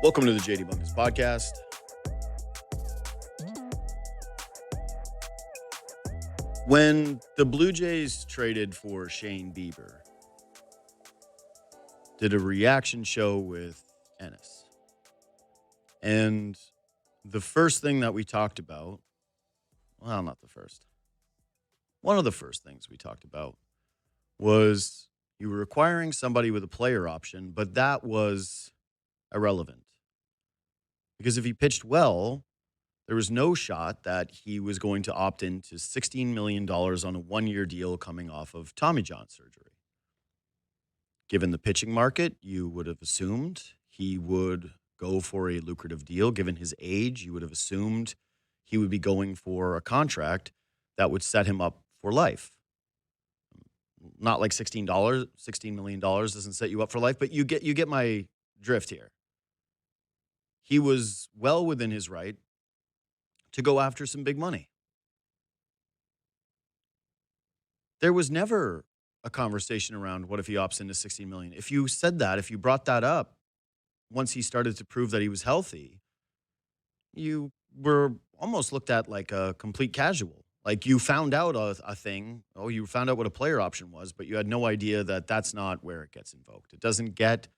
Welcome to the JD Bunkis podcast. When the Blue Jays traded for Shane Bieber, did a reaction show with Ennis. And the first thing that we talked about, well, not the first. One of the first things we talked about was you were acquiring somebody with a player option, but that was irrelevant. Because if he pitched well, there was no shot that he was going to opt into $16 million on a one-year deal coming off of Tommy John surgery. Given the pitching market, you would have assumed he would go for a lucrative deal. Given his age, you would have assumed he would be going for a contract that would set him up for life. Not like $16 million doesn't set you up for life, but you get my drift here. He was well within his right to go after some big money. There was never a conversation around what if he opts into $16 million. If you said that, if you brought that up once he started to prove that he was healthy, you were almost looked at like a complete casual. Like you found out a thing. Oh, you found out what a player option was, but you had no idea that that's not where it gets invoked. It doesn't get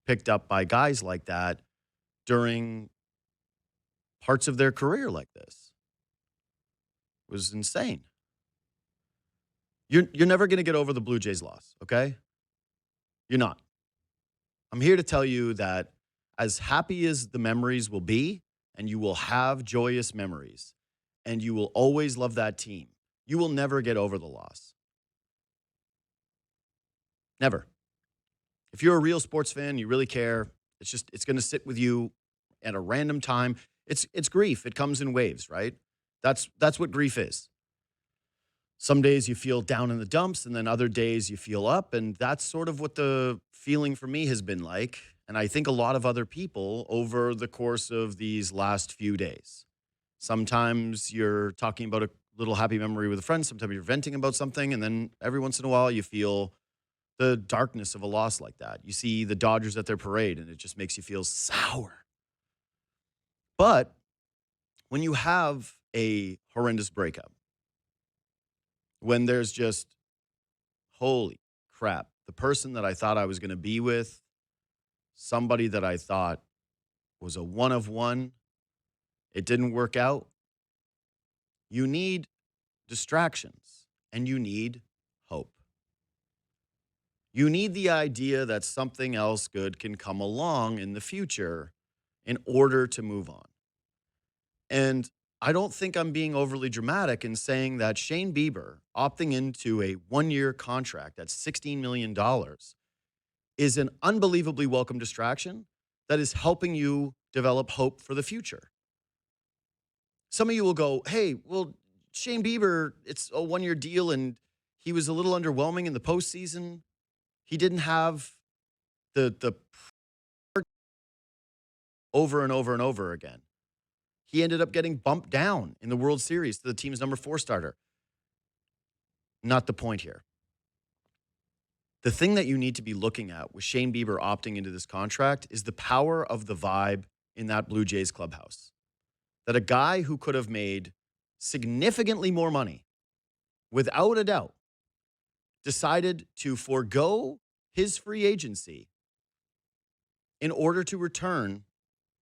picked up by guys like that during parts of their career like this. It was insane. You're never going to get over the Blue Jays loss, okay? You're not. I'm here to tell you that as happy as the memories will be, and you will have joyous memories, and you will always love that team, you will never get over the loss. Never. If you're a real sports fan, you really care, it's going to sit with you at a random time. It's grief. It comes in waves, right? That's what grief is. Some days you feel down in the dumps, and then other days you feel up, and that's sort of what the feeling for me has been like, and I think a lot of other people over the course of these last few days. Sometimes you're talking about a little happy memory with a friend, sometimes you're venting about something, and then every once in a while you feel the darkness of a loss like that. You see the Dodgers at their parade, and it just makes you feel sour. But when you have a horrendous breakup, when there's just, holy crap, the person that I thought I was going to be with, somebody that I thought was a one of one, it didn't work out. You need distractions and you need hope. You need the idea that something else good can come along in the future in order to move on. And I don't think I'm being overly dramatic in saying that Shane Bieber opting into a one-year contract at $16 million is an unbelievably welcome distraction that is helping you develop hope for the future. Some of you will go, hey, well, Shane Bieber, it's a one-year deal, and he was a little underwhelming in the postseason. He didn't have the over and over and over again. He ended up getting bumped down in the World Series to the team's number 4 starter. Not the point here. The thing that you need to be looking at with Shane Bieber opting into this contract is the power of the vibe in that Blue Jays clubhouse. That a guy who could have made significantly more money, without a doubt, decided to forego his free agency in order to return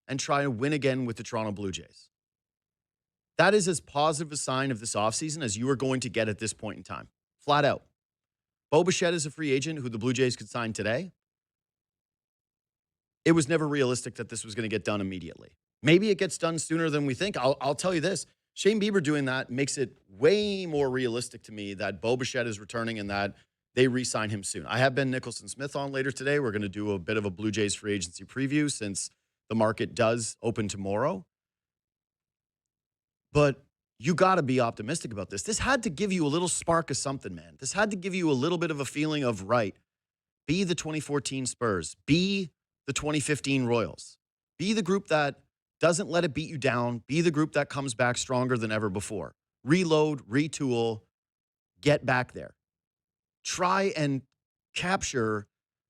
and try to win again with the Toronto Blue Jays. That is as positive a sign of this offseason as you are going to get at this point in time. Flat out. Bo Bichette is a free agent who the Blue Jays could sign today. It was never realistic that this was going to get done immediately. Maybe it gets done sooner than we think. I'll tell you this. Shane Bieber doing that makes it way more realistic to me that Bo Bichette is returning and that they re-sign him soon. I have Ben Nicholson-Smith on later today. We're going to do a bit of a Blue Jays free agency preview since the market does open tomorrow. But you got to be optimistic about this. This had to give you a little spark of something, man. This had to give you a little bit of a feeling of, right, be the 2014 Spurs. Be the 2015 Royals. Be the group that doesn't let it beat you down. Be the group that comes back stronger than ever before. Reload, retool, get back there. Try and capture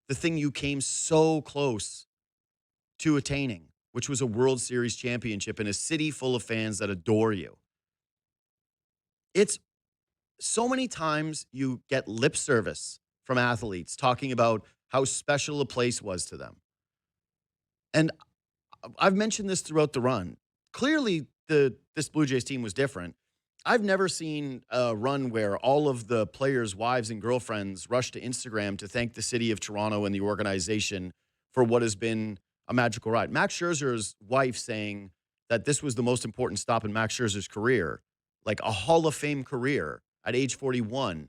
the thing you came so close to attaining which was a World Series championship in a city full of fans that adore you. It's so many times you get lip service from athletes talking about how special a place was to them. And I've mentioned this throughout the run. Clearly, this Blue Jays team was different. I've never seen a run where all of the players' wives and girlfriends rush to Instagram to thank the city of Toronto and the organization for what has been a magical ride. Max Scherzer's wife saying that this was the most important stop in Max Scherzer's career, like a Hall of Fame career at age 41.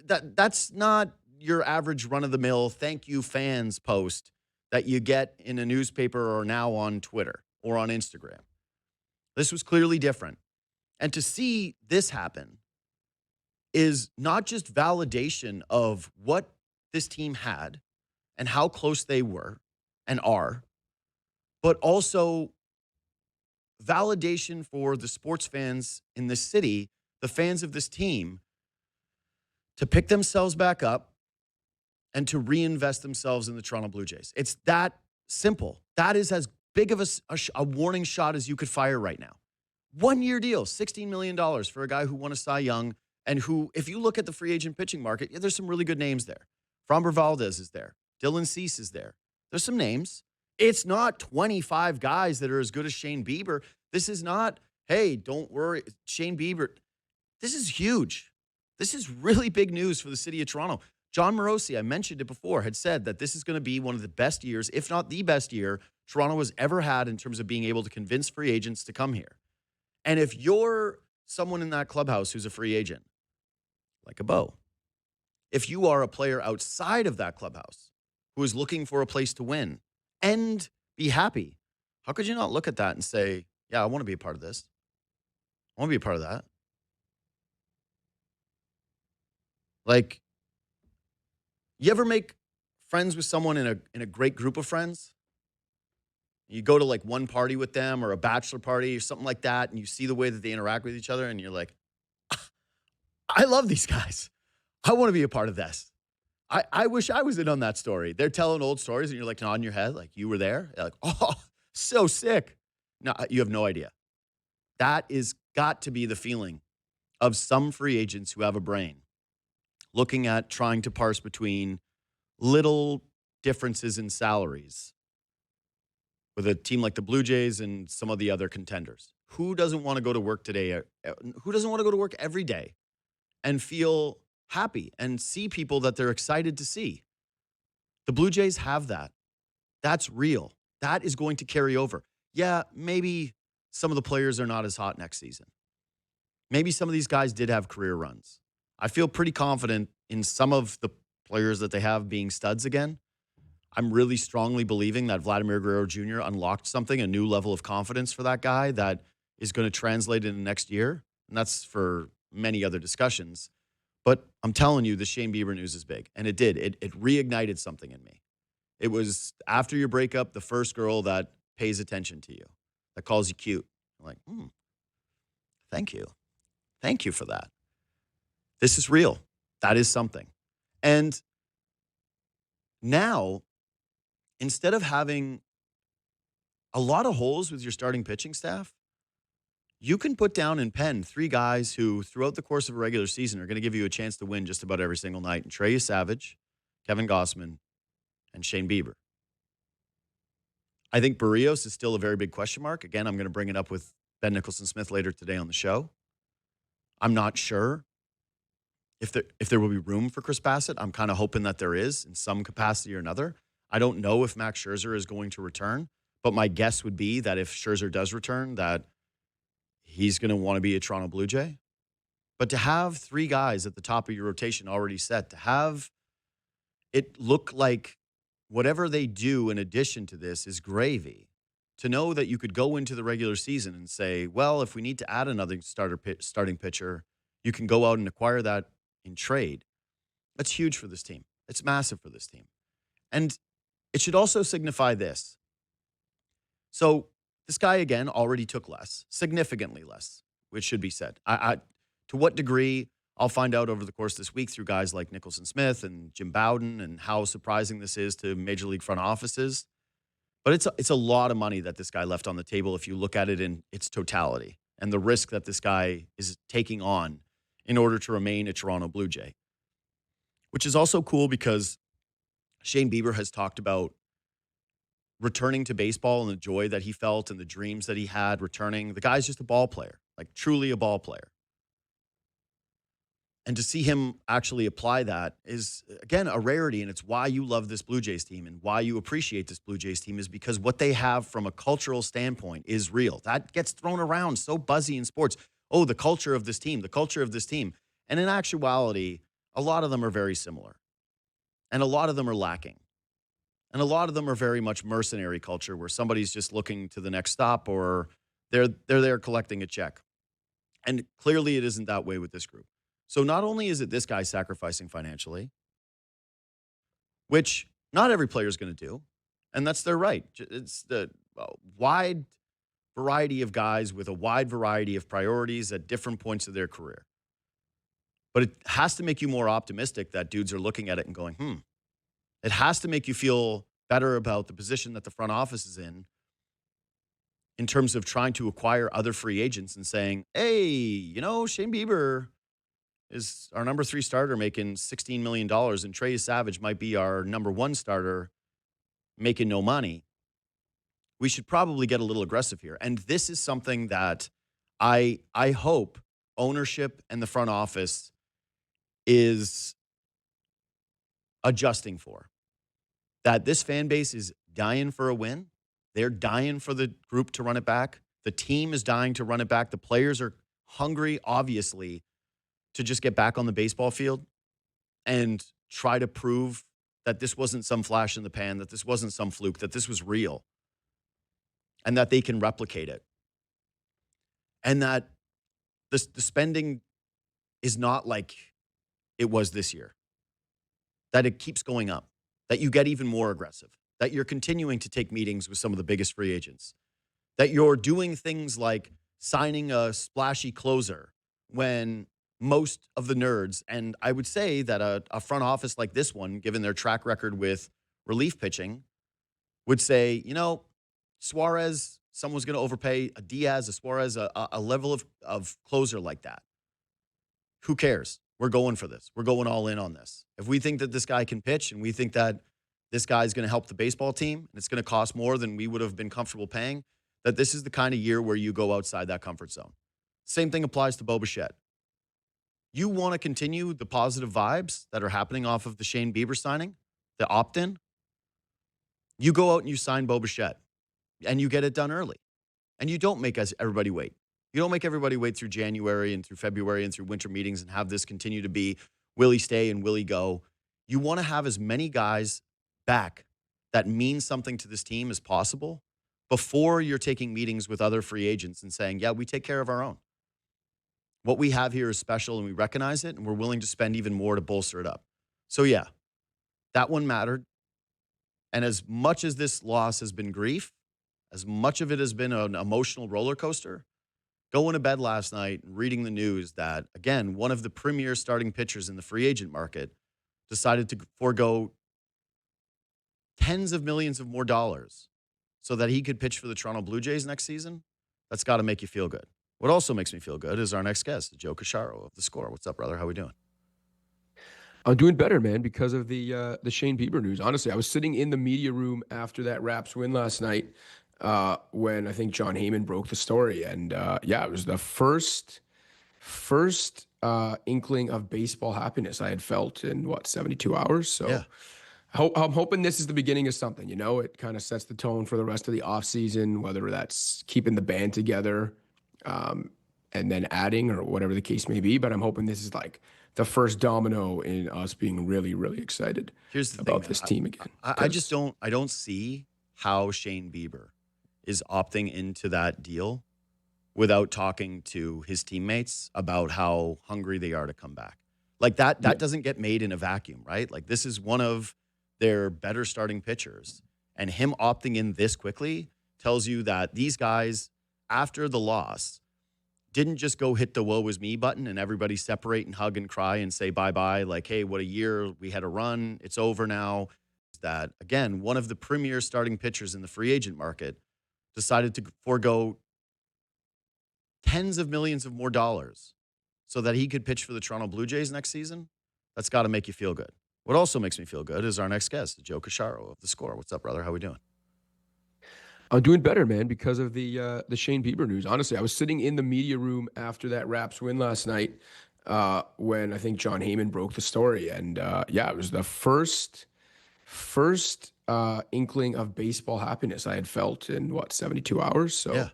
That's not your average run-of-the-mill thank you fans post that you get in a newspaper or now on Twitter or on Instagram. This was clearly different. And to see this happen is not just validation of what this team had and how close they were and are, but also validation for the sports fans in this city, the fans of this team, to pick themselves back up and to reinvest themselves in the Toronto Blue Jays. It's that simple. That is as big of a warning shot as you could fire right now. 1-year deal, $16 million for a guy who won a Cy Young and who, if you look at the free agent pitching market, there's some really good names there. Framber Valdez is there. Dylan Cease is there. There's some names. It's not 25 guys that are as good as Shane Bieber. This is not, hey, don't worry, Shane Bieber. This is huge. This is really big news for the city of Toronto. John Morosi, I mentioned it before, had said that this is going to be one of the best years, if not the best year, Toronto has ever had in terms of being able to convince free agents to come here. And if you're someone in that clubhouse who's a free agent, like a Bo, if you are a player outside of that clubhouse who is looking for a place to win and be happy, how could you not look at that and say, yeah, I want to be a part of this. I want to be a part of that. Like, you ever make friends with someone in a great group of friends? You go to like one party with them or a bachelor party or something like that, and you see the way that they interact with each other, and you're like, I love these guys. I want to be a part of this. I wish I was in on that story. They're telling old stories, and you're like nodding your head, like you were there. You're like, oh, so sick. No, you have no idea. That is got to be the feeling of some free agents who have a brain, looking at trying to parse between little differences in salaries with a team like the Blue Jays and some of the other contenders. Who doesn't want to go to work today? Who doesn't want to go to work every day and feel happy and see people that they're excited to see? The Blue Jays have that. That's real. That is going to carry over. Yeah, maybe some of the players are not as hot next season. Maybe some of these guys did have career runs. I feel pretty confident in some of the players that they have being studs again. I'm really strongly believing that Vladimir Guerrero Jr. unlocked something, a new level of confidence for that guy that is going to translate into next year. And that's for many other discussions. But I'm telling you, the Shane Bieber news is big. And it did. It reignited something in me. It was after your breakup, the first girl that pays attention to you, that calls you cute. I'm like, thank you. Thank you for that. This is real. That is something. And now, instead of having a lot of holes with your starting pitching staff, you can put down in pen 3 guys who, throughout the course of a regular season, are going to give you a chance to win just about every single night. And Trey Savage, Kevin Gossman, and Shane Bieber. I think Barrios is still a very big question mark. Again, I'm going to bring it up with Ben Nicholson-Smith later today on the show. I'm not sure if there will be room for Chris Bassett. I'm kind of hoping that there is in some capacity or another. I don't know if Max Scherzer is going to return, but my guess would be that if Scherzer does return, that he's going to want to be a Toronto Blue Jay. But to have 3 guys at the top of your rotation already set, to have it look like whatever they do in addition to this is gravy, to know that you could go into the regular season and say, well, if we need to add another starting pitcher, you can go out and acquire that in trade. That's huge for this team. It's massive for this team. And it should also signify this. So this guy, again, already took less, significantly less, which should be said. To what degree, I'll find out over the course of this week through guys like Nicholson-Smith and Jim Bowden and how surprising this is to Major League front offices. But it's a lot of money that this guy left on the table if you look at it in its totality and the risk that this guy is taking on in order to remain a Toronto Blue Jay, which is also cool because Shane Bieber has talked about returning to baseball and the joy that he felt and the dreams that he had returning. The guy's just a ball player, like truly a ball player. And to see him actually apply that is, again, a rarity. And it's why you love this Blue Jays team and why you appreciate this Blue Jays team is because what they have from a cultural standpoint is real. That gets thrown around so buzzy in sports. Oh, the culture of this team, the culture of this team. And in actuality, a lot of them are very similar. And a lot of them are lacking. And a lot of them are very much mercenary culture where somebody's just looking to the next stop or they're there collecting a check. And clearly it isn't that way with this group. So not only is it this guy sacrificing financially, which not every player is going to do, and that's their right. It's the wide variety of guys with a wide variety of priorities at different points of their career. But it has to make you more optimistic that dudes are looking at it and going, It has to make you feel better about the position that the front office is in terms of trying to acquire other free agents and saying, hey, Shane Bieber is our number 3 starter making $16 million, and Trey Savage might be our number 1 starter making no money. We should probably get a little aggressive here. And this is something that I hope ownership and the front office is adjusting for. That this fan base is dying for a win. They're dying for the group to run it back. The team is dying to run it back. The players are hungry, obviously, to just get back on the baseball field and try to prove that this wasn't some flash in the pan, that this wasn't some fluke, that this was real, and that they can replicate it. And that the spending is not like it was this year, that it keeps going up, that you get even more aggressive, that you're continuing to take meetings with some of the biggest free agents, that you're doing things like signing a splashy closer when most of the nerds, and I would say that a front office like this one, given their track record with relief pitching, would say, Suarez, someone's going to overpay a Diaz, a Suarez, a level of closer like that. Who cares? We're going for this. We're going all in on this. If we think that this guy can pitch and we think that this guy's going to help the baseball team and it's going to cost more than we would have been comfortable paying, that this is the kind of year where you go outside that comfort zone. Same thing applies to Bo Bichette. You want to continue the positive vibes that are happening off of the Shane Bieber signing, the opt-in, you go out and you sign Bo Bichette and you get it done early. And you don't make everybody wait. You don't make everybody wait through January and through February and through winter meetings and have this continue to be will he stay and will he go. You want to have as many guys back that mean something to this team as possible before you're taking meetings with other free agents and saying, yeah, we take care of our own. What we have here is special and we recognize it and we're willing to spend even more to bolster it up. So yeah, that one mattered. And as much as this loss has been grief, as much of it has been an emotional roller coaster, going to bed last night and reading the news that, again, one of the premier starting pitchers in the free agent market decided to forego tens of millions of more dollars so that he could pitch for the Toronto Blue Jays next season, that's got to make you feel good. What also makes me feel good is our next guest, Joe Casciaro of The Score. What's up, brother? How we doing? I'm doing better, man, because of the Shane Bieber news. Honestly, I was sitting in the media room after that Raps win last night when I think John Heyman broke the story. And it was the first inkling of baseball happiness I had felt in, 72 hours? So Yeah. I'm hoping this is the beginning of something. It kind of sets the tone for the rest of the offseason, whether that's keeping the band together and then adding or whatever the case may be. But I'm hoping this is like the first domino in us being really, really excited about this team again. I just don't see how Shane Bieber is opting into that deal without talking to his teammates about how hungry they are to come back. Like that doesn't get made in a vacuum, right? Like this is one of their better starting pitchers. And him opting in this quickly tells you that these guys, after the loss, didn't just go hit the woe is me button and everybody separate and hug and cry and say bye-bye. Like, hey, what a year. We had a run. It's over now. that, again, one of the premier starting pitchers in the free agent market decided to forego tens of millions of more dollars so that he could pitch for the Toronto Blue Jays next season, that's got to make you feel good. What also makes me feel good is our next guest, Joe Casciaro of The Score. What's up, brother? How we doing? I'm doing better, man, because of the Shane Bieber news. Honestly, I was sitting in the media room after that Raps win last night when I think John Heyman broke the story, and it was the first inkling of baseball happiness I had felt in 72 hours. So Yeah.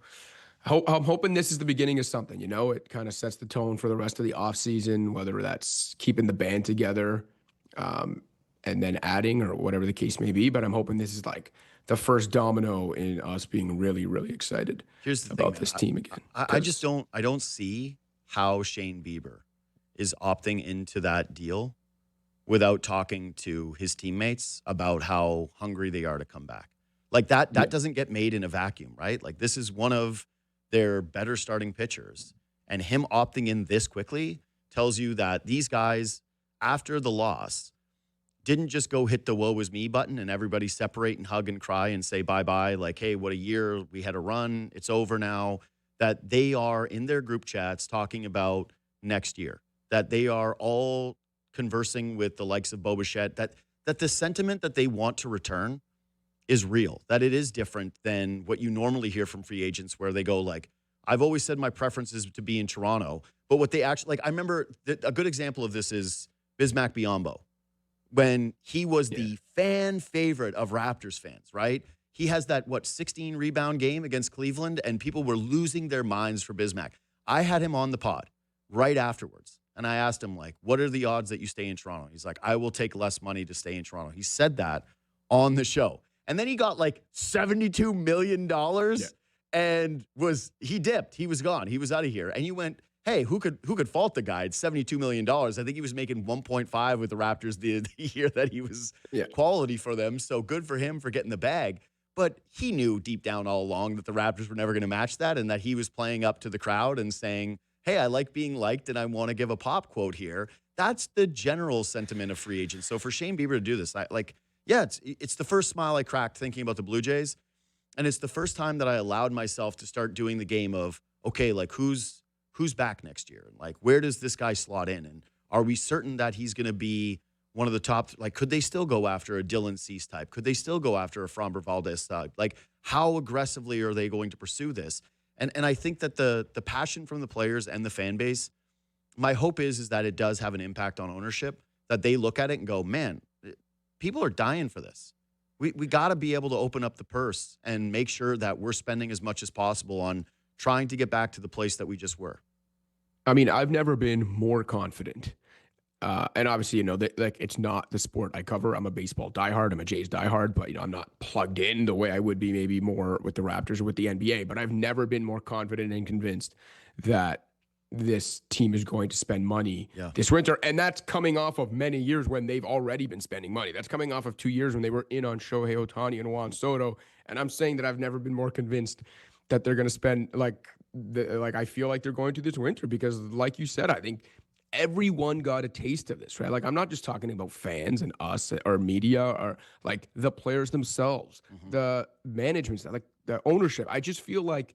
I'm hoping this is the beginning of something. It kind of sets the tone for the rest of the offseason, whether that's keeping the band together and then adding or whatever the case may be. But I'm hoping this is like the first domino in us being really, really excited Here's the about thing, this team again. I just don't see how Shane Bieber is opting into that deal without talking to his teammates about how hungry they are to come back. Like that doesn't get made in a vacuum, right? Like this is one of their better starting pitchers. And him opting in this quickly tells you that these guys, after the loss, didn't just go hit the woe is me button and everybody separate and hug and cry and say bye-bye. Like, hey, what a year. We had a run. It's over now. That they are in their group chats talking about next year. That they are all conversing with the likes of Bo Bichette. That the sentiment that they want to return is real, that it is different than what you normally hear from free agents where they go like, I've always said my preference is to be in Toronto. But what they actually, like, I remember a good example of this is Bismack Biyombo. When he was the fan favorite of Raptors fans, right? He has that, 16 rebound game against Cleveland, and people were losing their minds for Bismack. I had him on the pod right afterwards, and I asked him, like, what are the odds that you stay in Toronto? He's like, I will take less money to stay in Toronto. He said that on the show. And then he got like $72 million and he dipped. He was gone. He was out of here. And you went, hey, who could fault the guy? It's $72 million. I think he was making 1.5 with the Raptors the year that he was quality for them. So good for him for getting the bag. But he knew deep down all along that the Raptors were never going to match that and that he was playing up to the crowd and saying, hey, I like being liked and I want to give a pop quote here. That's the general sentiment of free agents. So for Shane Bieber to do this, it's the first smile I cracked thinking about the Blue Jays. And it's the first time that I allowed myself to start doing the game of, okay, like who's back next year? And like, where does this guy slot in? And are we certain that he's going to be one of the top? Like, could they still go after a Dylan Cease type? Could they still go after a Framber Valdez type? Like, how aggressively are they going to pursue this? And I think that the passion from the players and the fan base, my hope is that it does have an impact on ownership, that they look at it and go, man, people are dying for this. We got to be able to open up the purse and make sure that we're spending as much as possible on trying to get back to the place that we just were. I mean, I've never been more confident. And obviously, it's not the sport I cover. I'm a baseball diehard. I'm a Jays diehard, but I'm not plugged in the way I would be maybe more with the Raptors or with the NBA. But I've never been more confident and convinced that this team is going to spend money this winter. And that's coming off of many years when they've already been spending money. That's coming off of 2 years when they were in on Shohei Ohtani and Juan Soto. And I'm saying that I've never been more convinced that they're going to spend I feel like they're going to this winter because like you said, I think everyone got a taste of this, right? Like I'm not just talking about fans and us or media or like the players themselves, the management, like the ownership. I just feel like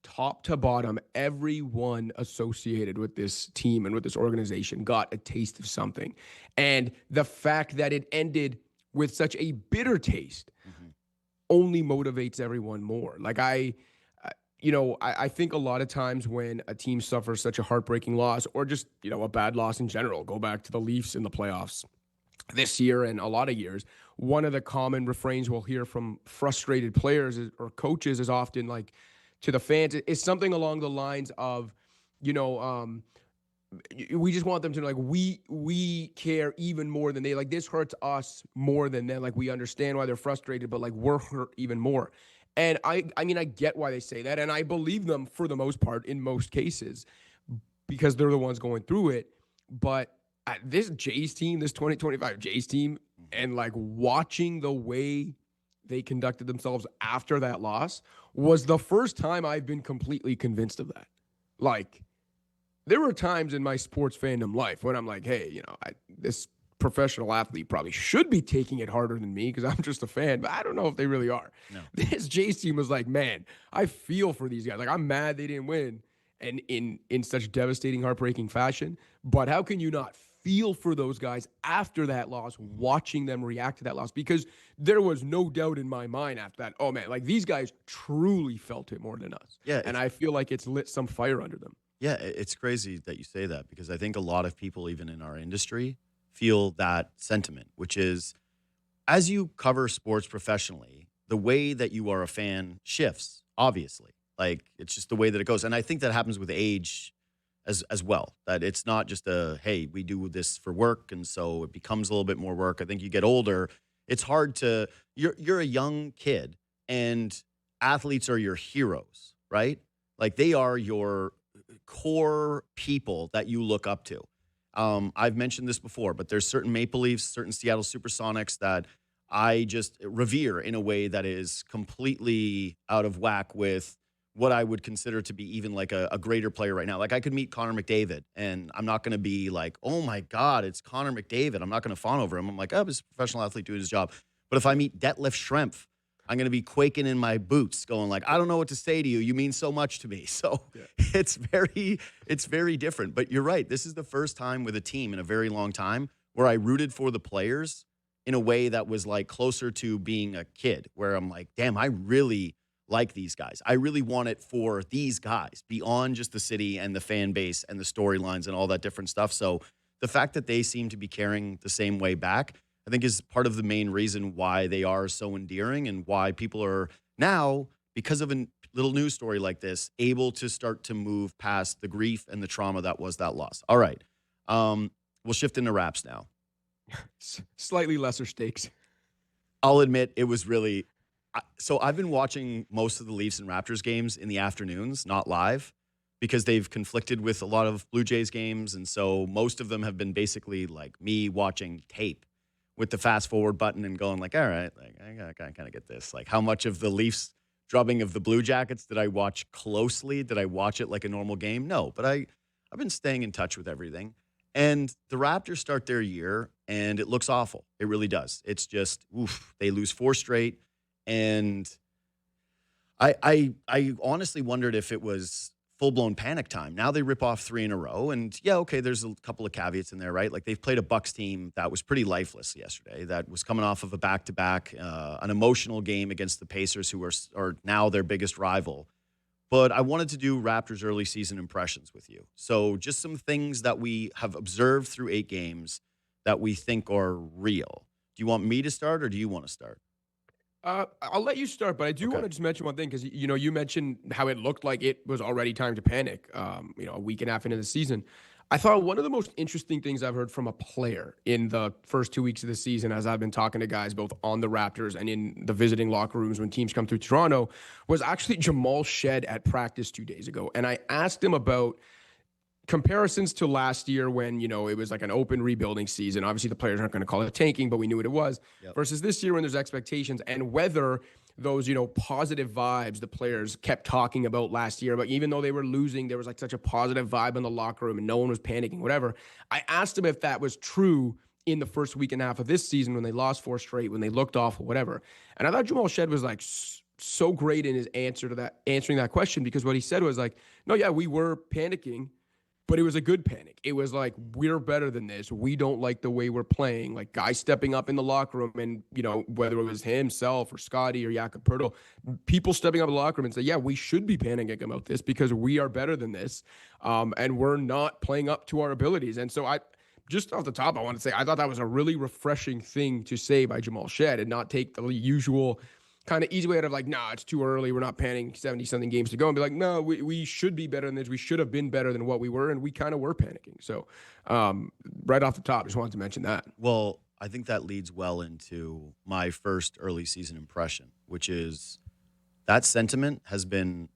top to bottom, everyone associated with this team and with this organization got a taste of something. And the fact that it ended with such a bitter taste only motivates everyone more. Like I think a lot of times when a team suffers such a heartbreaking loss or just, a bad loss in general, go back to the Leafs in the playoffs this year and a lot of years, one of the common refrains we'll hear from frustrated players or coaches is often like, to the fans, it's something along the lines of, we just want them to know, like, we care even more than they, like, this hurts us more than them. Like, we understand why they're frustrated, but like, we're hurt even more. And I mean, I get why they say that. And I believe them for the most part, in most cases, because they're the ones going through it. But this Jays team, this 2025 Jays team, and like watching the way they conducted themselves after that loss was the first time I've been completely convinced of that. Like, there were times in my sports fandom life when I'm like, hey, this professional athlete probably should be taking it harder than me because I'm just a fan, but I don't know if they really are. No. This Jays team was like, man, I feel for these guys. Like, I'm mad they didn't win and in such devastating, heartbreaking fashion. But how can you not feel for those guys after that loss, watching them react to that loss? Because there was no doubt in my mind after that, oh man, like these guys truly felt it more than us. Yeah, And I feel like it's lit some fire under them. yeah, it's crazy that you say that because I think a lot of people, even in our industry, feel that sentiment, which is as you cover sports professionally, the way that you are a fan shifts, obviously. Like it's just the way that it goes. And I think that happens with age as well. That it's not just a, hey, we do this for work, and so it becomes a little bit more work. I think you get older, it's hard to you're a young kid and athletes are your heroes, right? Like they are your core people that you look up to. I've mentioned this before, but there's certain Maple Leafs, certain Seattle Supersonics that I just revere in a way that is completely out of whack with what I would consider to be even like a greater player right now. Like I could meet Connor McDavid and I'm not going to be like, oh my God, it's Connor McDavid. I'm not going to fawn over him. I'm like, oh, he's a professional athlete doing his job. But if I meet Detlef Schrempf, I'm going to be quaking in my boots going like, I don't know what to say to you. You mean so much to me. So yeah. it's very different. But you're right. This is the first time with a team in a very long time where I rooted for the players in a way that was like closer to being a kid where I'm like, damn, I really like these guys. I really want it for these guys beyond just the city and the fan base and the storylines and all that different stuff. So the fact that they seem to be carrying the same way back, I think is part of the main reason why they are so endearing and why people are now, because of a little news story like this, able to start to move past the grief and the trauma that was that loss. All right. We'll shift into Raps now. Slightly lesser stakes. I'll admit it was really so I've been watching most of the Leafs and Raptors games in the afternoons, not live, because they've conflicted with a lot of Blue Jays games. And so most of them have been basically like me watching tape with the fast forward button and going like, all right, like I gotta kind of get this. Like how much of the Leafs drubbing of the Blue Jackets did I watch closely? Did I watch it like a normal game? No, but I've been staying in touch with everything. And the Raptors start their year and it looks awful. It really does. It's just, oof, they lose 4 straight. And I honestly wondered if it was full-blown panic time. Now they rip off 3 in a row. And yeah, okay, there's a couple of caveats in there, right? Like they've played a Bucks team that was pretty lifeless yesterday, that was coming off of a back-to-back, an emotional game against the Pacers, who are now their biggest rival. But I wanted to do Raptors early season impressions with you. So just some things that we have observed through 8 games that we think are real. Do you want me to start or do you want to start? I'll let you start, but I do want to just mention one thing because you mentioned how it looked like it was already time to panic. A week and a half into the season, I thought one of the most interesting things I've heard from a player in the first 2 weeks of the season, as I've been talking to guys both on the Raptors and in the visiting locker rooms when teams come through Toronto, was actually Jamal Shed at practice 2 days ago, and I asked him about comparisons to last year when, it was like an open rebuilding season. Obviously, the players aren't going to call it tanking, but we knew what it was. Yep. Versus this year when there's expectations, and whether those, positive vibes the players kept talking about last year, but even though they were losing, there was like such a positive vibe in the locker room and no one was panicking, whatever. I asked him if that was true in the first week and a half of this season when they lost 4 straight, when they looked awful, whatever. And I thought Jamal Shed was like so great in his answering that question, because what he said was like, no, yeah, we were panicking, but it was a good panic. It was like, we're better than this. We don't like the way we're playing. Like guys stepping up in the locker room and, whether it was himself or Scotty or Jakob Poeltl, people stepping up in the locker room and say, yeah, we should be panicking about this because we are better than this. And we're not playing up to our abilities. And so just off the top, I want to say, I thought that was a really refreshing thing to say by Jamal Shed and not take the usual kind of easy way out of like, nah, it's too early. We're not panicking 70-something games to go, and be like, no, we should be better than this. We should have been better than what we were, and we kind of were panicking. So right off the top, just wanted to mention that. Well, I think that leads well into my first early season impression, which is that sentiment has been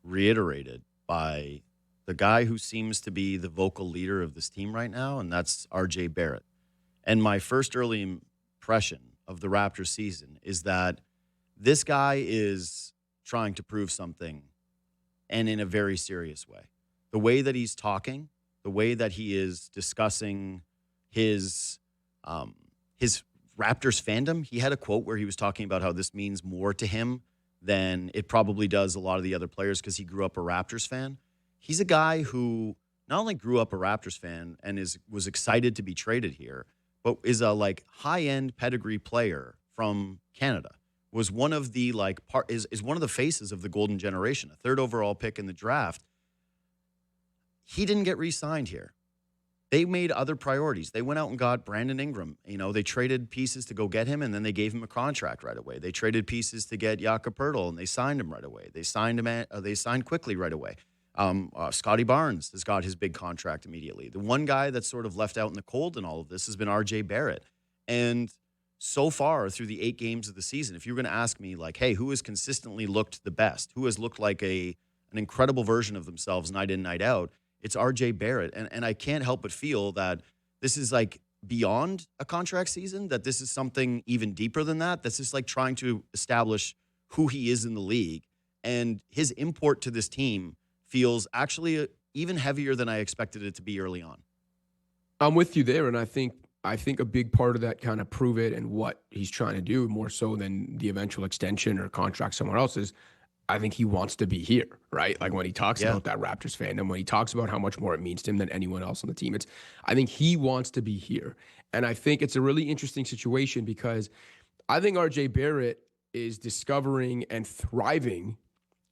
reiterated by the guy who seems to be the vocal leader of this team right now, and that's R.J. Barrett. And my first early impression of the Raptors season is that this guy is trying to prove something, and in a very serious way. The way that he's talking, the way that he is discussing his His Raptors fandom, he had a quote where he was talking about how this means more to him than it probably does a lot of the other players because he grew up a Raptors fan. He's a guy who not only grew up a Raptors fan and was excited to be traded here, but is a like high-end pedigree player from Canada. Was one of the is one of the faces of the golden generation, a third overall pick in the draft. He didn't get re-signed here. They made other priorities. They went out and got Brandon Ingram. They traded pieces to go get him, and then they gave him a contract right away. They traded pieces to get Jakob Poeltl, and they signed him right away. They signed him. They signed quickly right away. Scotty Barnes has got his big contract immediately. The one guy that's sort of left out in the cold in all of this has been R.J. Barrett. And so far through the 8 games of the season, if you're going to ask me, like, hey, who has consistently looked the best? Who has looked like an incredible version of themselves night in, night out? It's R.J. Barrett. And I can't help but feel that this is like beyond a contract season, that this is something even deeper than that. That's just like trying to establish who he is in the league. And his import to this team feels actually even heavier than I expected it to be early on. I'm with you there, and I think a big part of that kind of prove it and what he's trying to do more so than the eventual extension or contract somewhere else is I think he wants to be here, right? Like when he talks about that Raptors fandom, when he talks about how much more it means to him than anyone else on the team, I think he wants to be here. And I think it's a really interesting situation because I think RJ Barrett is discovering and thriving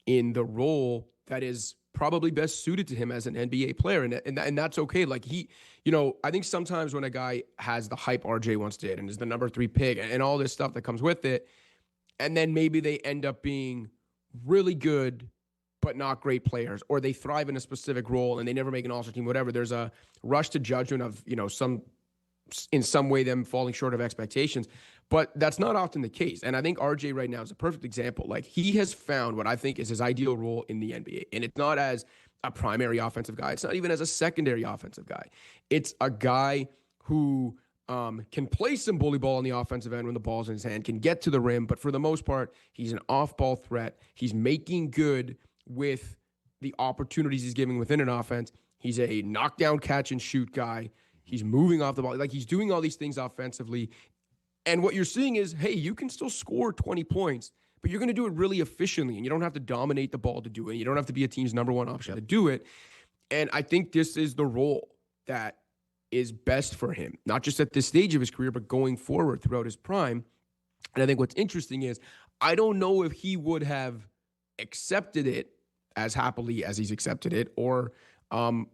in the role that is probably best suited to him as an NBA player. And that's okay. Like I think sometimes when a guy has the hype RJ once did and is the number 3 pick and all this stuff that comes with it, and then maybe they end up being really good but not great players, or they thrive in a specific role and they never make an all-star team, whatever. There's a rush to judgment of, in some way them falling short of expectations, but that's not often the case. And I think RJ right now is a perfect example. Like he has found what I think is his ideal role in the NBA. And it's not as a primary offensive guy. It's not even as a secondary offensive guy. It's a guy who can play some bully ball on the offensive end when the ball's in his hand, can get to the rim, but for the most part, he's an off-ball threat. He's making good with the opportunities he's giving within an offense. He's a knockdown, catch, and shoot guy. He's moving off the ball. Like he's doing all these things offensively. And what you're seeing is, hey, you can still score 20 points, but you're going to do it really efficiently, and you don't have to dominate the ball to do it. You don't have to be a team's number 1 option to do it. And I think this is the role that is best for him, not just at this stage of his career, but going forward throughout his prime. And I think what's interesting is I don't know if he would have accepted it as happily as he's accepted it or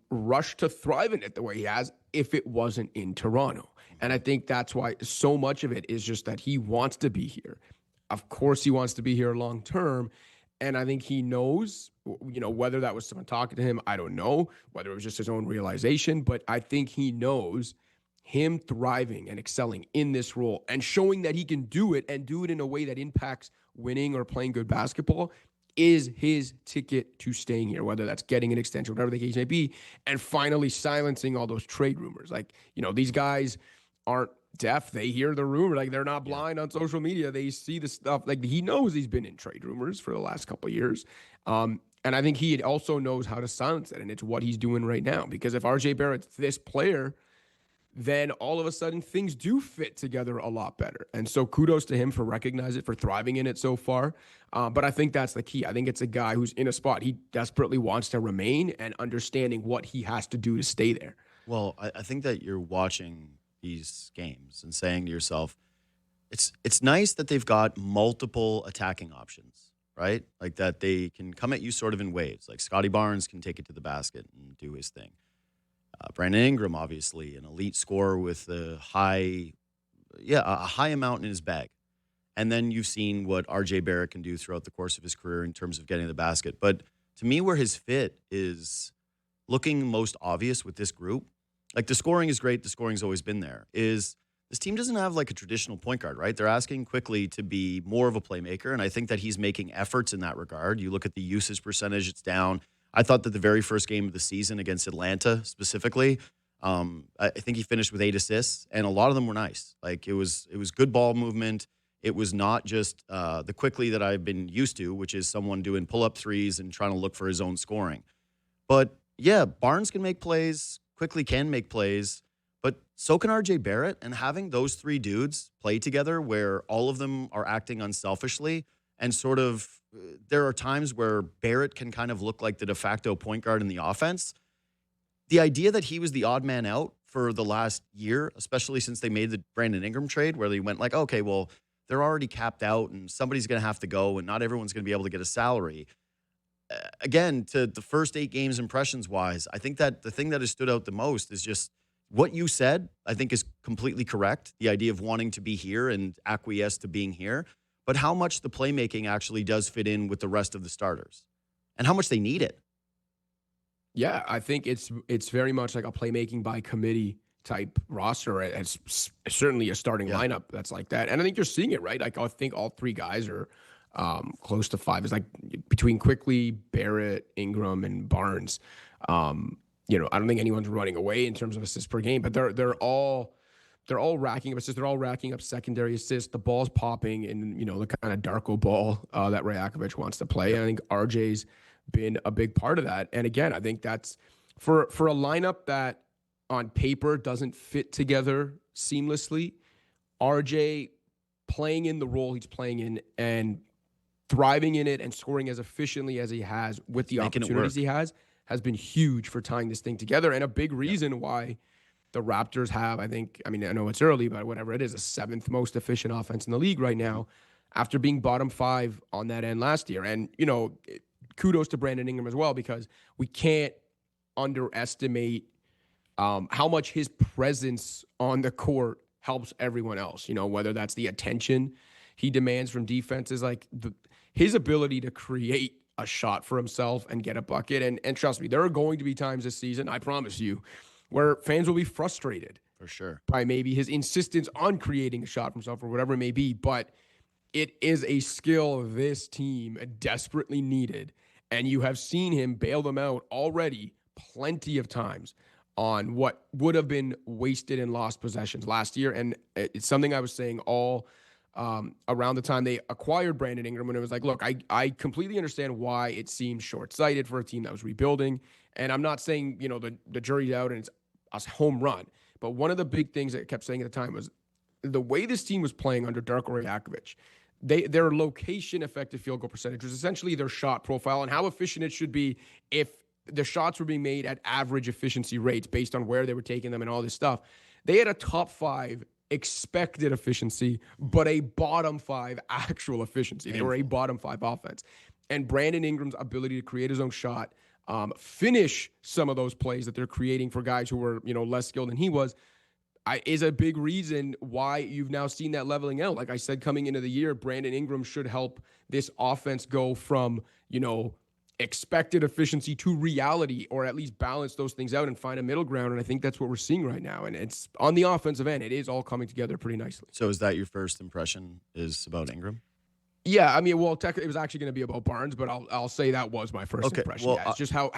rushed to thrive in it the way he has if it wasn't in Toronto. And I think that's why so much of it is just that he wants to be here. Of course, he wants to be here long term. And I think he knows, whether that was someone talking to him, I don't know, whether it was just his own realization, but I think he knows him thriving and excelling in this role and showing that he can do it and do it in a way that impacts winning or playing good basketball is his ticket to staying here, whether that's getting an extension, whatever the case may be, and finally silencing all those trade rumors. Like, these guys aren't deaf. They hear the rumor. Like they're not blind on social media. They see the stuff. Like he knows he's been in trade rumors for the last couple of years. And I think he also knows how to silence it. And it's what he's doing right now. Because if RJ Barrett's this player, then all of a sudden things do fit together a lot better. And so kudos to him for recognizing it, for thriving in it so far. But I think that's the key. I think it's a guy who's in a spot he desperately wants to remain and understanding what he has to do to stay there. Well, I think that you're watching these games and saying to yourself, it's nice that they've got multiple attacking options, right? Like that they can come at you sort of in waves. Like Scotty Barnes can take it to the basket and do his thing. Brandon Ingram, obviously, an elite scorer with a high amount in his bag. And then you've seen what RJ Barrett can do throughout the course of his career in terms of getting to the basket. But to me, where his fit is looking most obvious with this group, like the scoring is great, the scoring's always been there, is this team doesn't have like a traditional point guard, right? They're asking quickly to be more of a playmaker, and I think that he's making efforts in that regard. You look at the usage percentage, it's down. I thought that the very first game of the season against Atlanta specifically, I think he finished with 8 assists, and a lot of them were nice. Like it was good ball movement. It was not just the quickly that I've been used to, which is someone doing pull-up threes and trying to look for his own scoring. But yeah, Barnes can make plays, quickly can make plays, But so can RJ Barrett. And having those three dudes play together where all of them are acting unselfishly and sort of there are times where Barrett can kind of look like the de facto point guard in the offense. The idea that he was the odd man out for the last year, especially since they made the Brandon Ingram trade where they went like, okay, well, they're already capped out and somebody's going to have to go and not everyone's going to be able to get a salary. Again, to the first 8 games impressions wise, I think that the thing that has stood out the most is just what you said, I think is completely correct. The idea of wanting to be here and acquiesce to being here, but how much the playmaking actually does fit in with the rest of the starters and how much they need it. Yeah, I think it's very much like a playmaking by committee type roster. It's certainly a starting lineup that's like that, and I think you're seeing it, right? Like I think all 3 guys are close to 5. It's like between Quickly, Barrett, Ingram, and Barnes. I don't think anyone's running away in terms of assists per game, but they're all racking up assists. They're all racking up secondary assists. The ball's popping, and the kind of Darko ball that Rajakovic wants to play. And I think RJ's been a big part of that. And again, I think that's for a lineup that on paper doesn't fit together seamlessly. RJ playing in the role he's playing in and thriving in it and scoring as efficiently as he has with the opportunities he has been huge for tying this thing together. And a big reason why the Raptors have, I know it's early, but whatever it is, the 7th most efficient offense in the league right now after being bottom 5 on that end last year. And, kudos to Brandon Ingram as well, because we can't underestimate how much his presence on the court helps everyone else, whether that's the attention he demands from defenses, like his ability to create a shot for himself and get a bucket. And trust me, there are going to be times this season, I promise you, where fans will be frustrated For sure. by maybe his insistence on creating a shot for himself or whatever it may be. But it is a skill this team desperately needed. And you have seen him bail them out already plenty of times on what would have been wasted and lost possessions last year. And it's something I was saying all around the time they acquired Brandon Ingram, when it was like, look, I completely understand why it seems short-sighted for a team that was rebuilding. And I'm not saying, the jury's out and it's a home run. But one of the big things that I kept saying at the time was the way this team was playing under Darko Rajakovic, their location effective field goal percentage was essentially their shot profile and how efficient it should be if the shots were being made at average efficiency rates based on where they were taking them and all this stuff. They had a top 5 expected efficiency, but a bottom 5 actual efficiency. They were a bottom 5 offense. And Brandon Ingram's ability to create his own shot, finish some of those plays that they're creating for guys who were, less skilled than he was, is a big reason why you've now seen that leveling out. Like I said, coming into the year, Brandon Ingram should help this offense go from, expected efficiency to reality, or at least balance those things out and find a middle ground. And I think that's what we're seeing right now. And it's on the offensive end. It is all coming together pretty nicely. So is that your first impression is about Ingram? Yeah, it was actually going to be about Barnes, but I'll say that was my first impression. Well, it's just how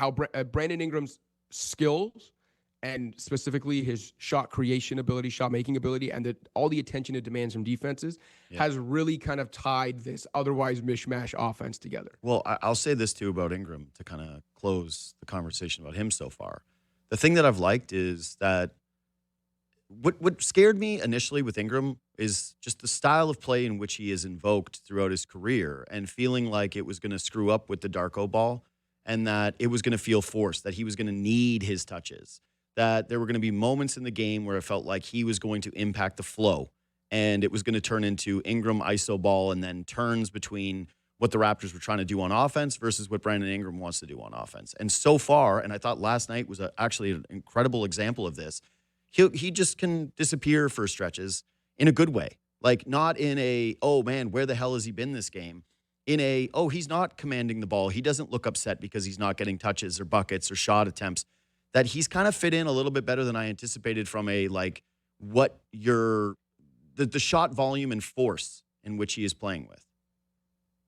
Brandon Ingram's skills and specifically his shot creation ability, shot making ability, and all the attention it demands from defenses has really kind of tied this otherwise mishmash offense together. Well, I'll say this too about Ingram to kind of close the conversation about him so far. The thing that I've liked is that what scared me initially with Ingram is just the style of play in which he is invoked throughout his career, and feeling like it was going to screw up with the Darko ball and that it was going to feel forced, that he was going to need his touches, that there were going to be moments in the game where it felt like he was going to impact the flow, and it was going to turn into Ingram iso ball and then turns between what the Raptors were trying to do on offense versus what Brandon Ingram wants to do on offense. And so far, and I thought last night was actually an incredible example of this, he just can disappear for stretches in a good way. Like, not in a, oh man, where the hell has he been this game? In a, oh, he's not commanding the ball. He doesn't look upset because he's not getting touches or buckets or shot attempts. That he's kind of fit in a little bit better than I anticipated from a, like, what the shot volume and force in which he is playing with.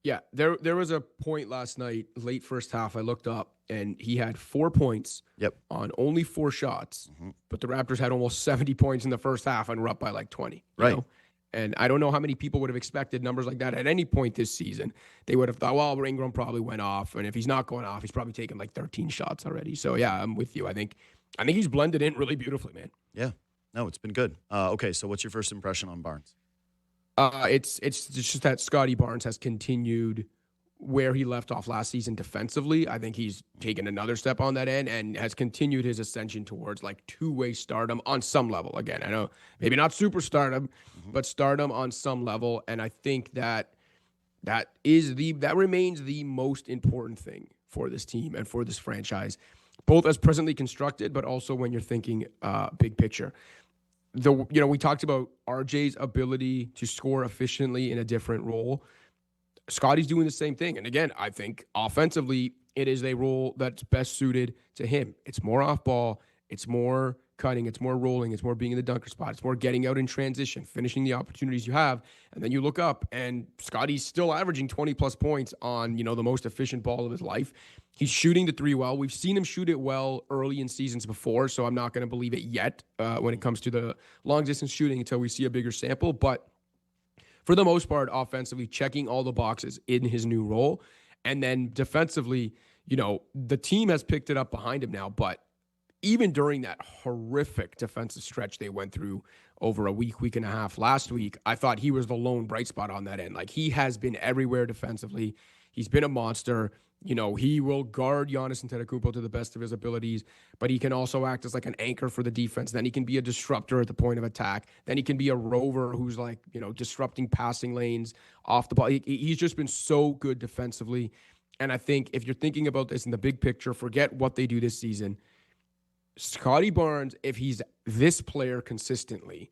Yeah, there was a point last night, late first half, I looked up, and he had 4 points on only 4 shots, but the Raptors had almost 70 points in the first half and were up by like 20. Right. Know? And I don't know how many people would have expected numbers like that at any point this season. They would have thought, well, Ingram probably went off, and if he's not going off, he's probably taken like 13 shots already. So, yeah, I'm with you. I think he's blended in really beautifully, man. Yeah. No, it's been good. Okay, so what's your first impression on Barnes? It's just that Scotty Barnes has continued where he left off last season defensively. I think he's taken another step on that end and has continued his ascension towards like two-way stardom on some level. Again, I know maybe not super stardom, but stardom on some level. And I think that that remains the most important thing for this team and for this franchise, both as presently constructed, but also when you're thinking big picture. We talked about RJ's ability to score efficiently in a different role. Scotty's doing the same thing. And again, I think offensively, it is a role that's best suited to him. It's more off ball, it's more cutting, it's more rolling, it's more being in the dunker spot, it's more getting out in transition, finishing the opportunities you have. And then you look up and Scotty's still averaging 20 plus points on, the most efficient ball of his life. He's shooting the three well. We've seen him shoot it well early in seasons before, so I'm not going to believe it yet when it comes to the long distance shooting until we see a bigger sample. But for the most part, offensively, checking all the boxes in his new role. And then defensively, the team has picked it up behind him now. But even during that horrific defensive stretch they went through over a week and a half last week, I thought he was the lone bright spot on that end. Like, he has been everywhere defensively. He's been a monster. He will guard Giannis Antetokounmpo to the best of his abilities, but he can also act as like an anchor for the defense. Then he can be a disruptor at the point of attack. Then he can be a rover who's like, disrupting passing lanes off the ball. He's just been so good defensively. And I think if you're thinking about this in the big picture, forget what they do this season. Scotty Barnes, if he's this player consistently,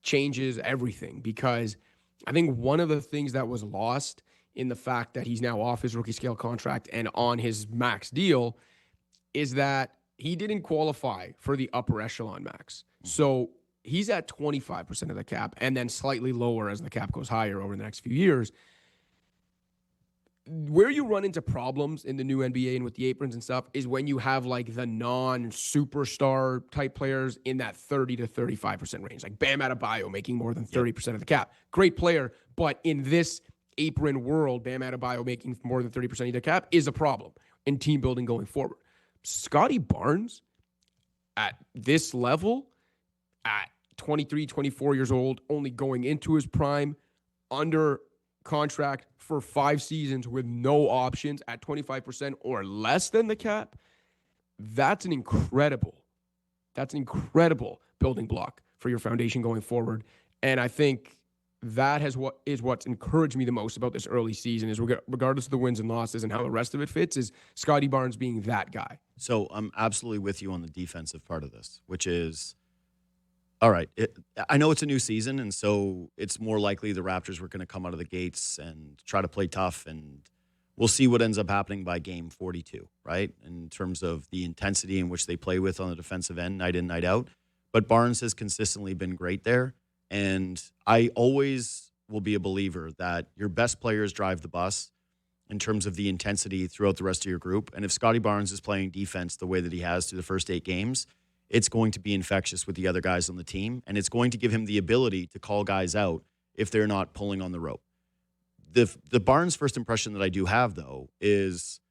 changes everything, because I think one of the things that was lost in the fact that he's now off his rookie scale contract and on his max deal is that he didn't qualify for the upper echelon max. So he's at 25% of the cap and then slightly lower as the cap goes higher over the next few years. Where you run into problems in the new NBA and with the aprons and stuff is when you have like the non-superstar type players in that 30 to 35% range, like Bam Adebayo making more than 30% of the cap. Great player, but in this apron world, Bam Adebayo making more than 30% of the cap is a problem in team building going forward. Scotty Barnes at this level, at 23, 24 years old, only going into his prime, under contract for 5 seasons with no options at 25% or less than the cap, that's an incredible building block for your foundation going forward. And I think that is what's encouraged me the most about this early season, is regardless of the wins and losses and how the rest of it fits, is Scotty Barnes being that guy. So I'm absolutely with you on the defensive part of this, which is, all right, I know it's a new season, and so it's more likely the Raptors were going to come out of the gates and try to play tough, and we'll see what ends up happening by game 42, right, in terms of the intensity in which they play with on the defensive end night in, night out. But Barnes has consistently been great there. And I always will be a believer that your best players drive the bus in terms of the intensity throughout the rest of your group. And if Scotty Barnes is playing defense the way that he has through the first 8 games, it's going to be infectious with the other guys on the team. And it's going to give him the ability to call guys out if they're not pulling on the rope. The Barnes first impression that I do have, though, is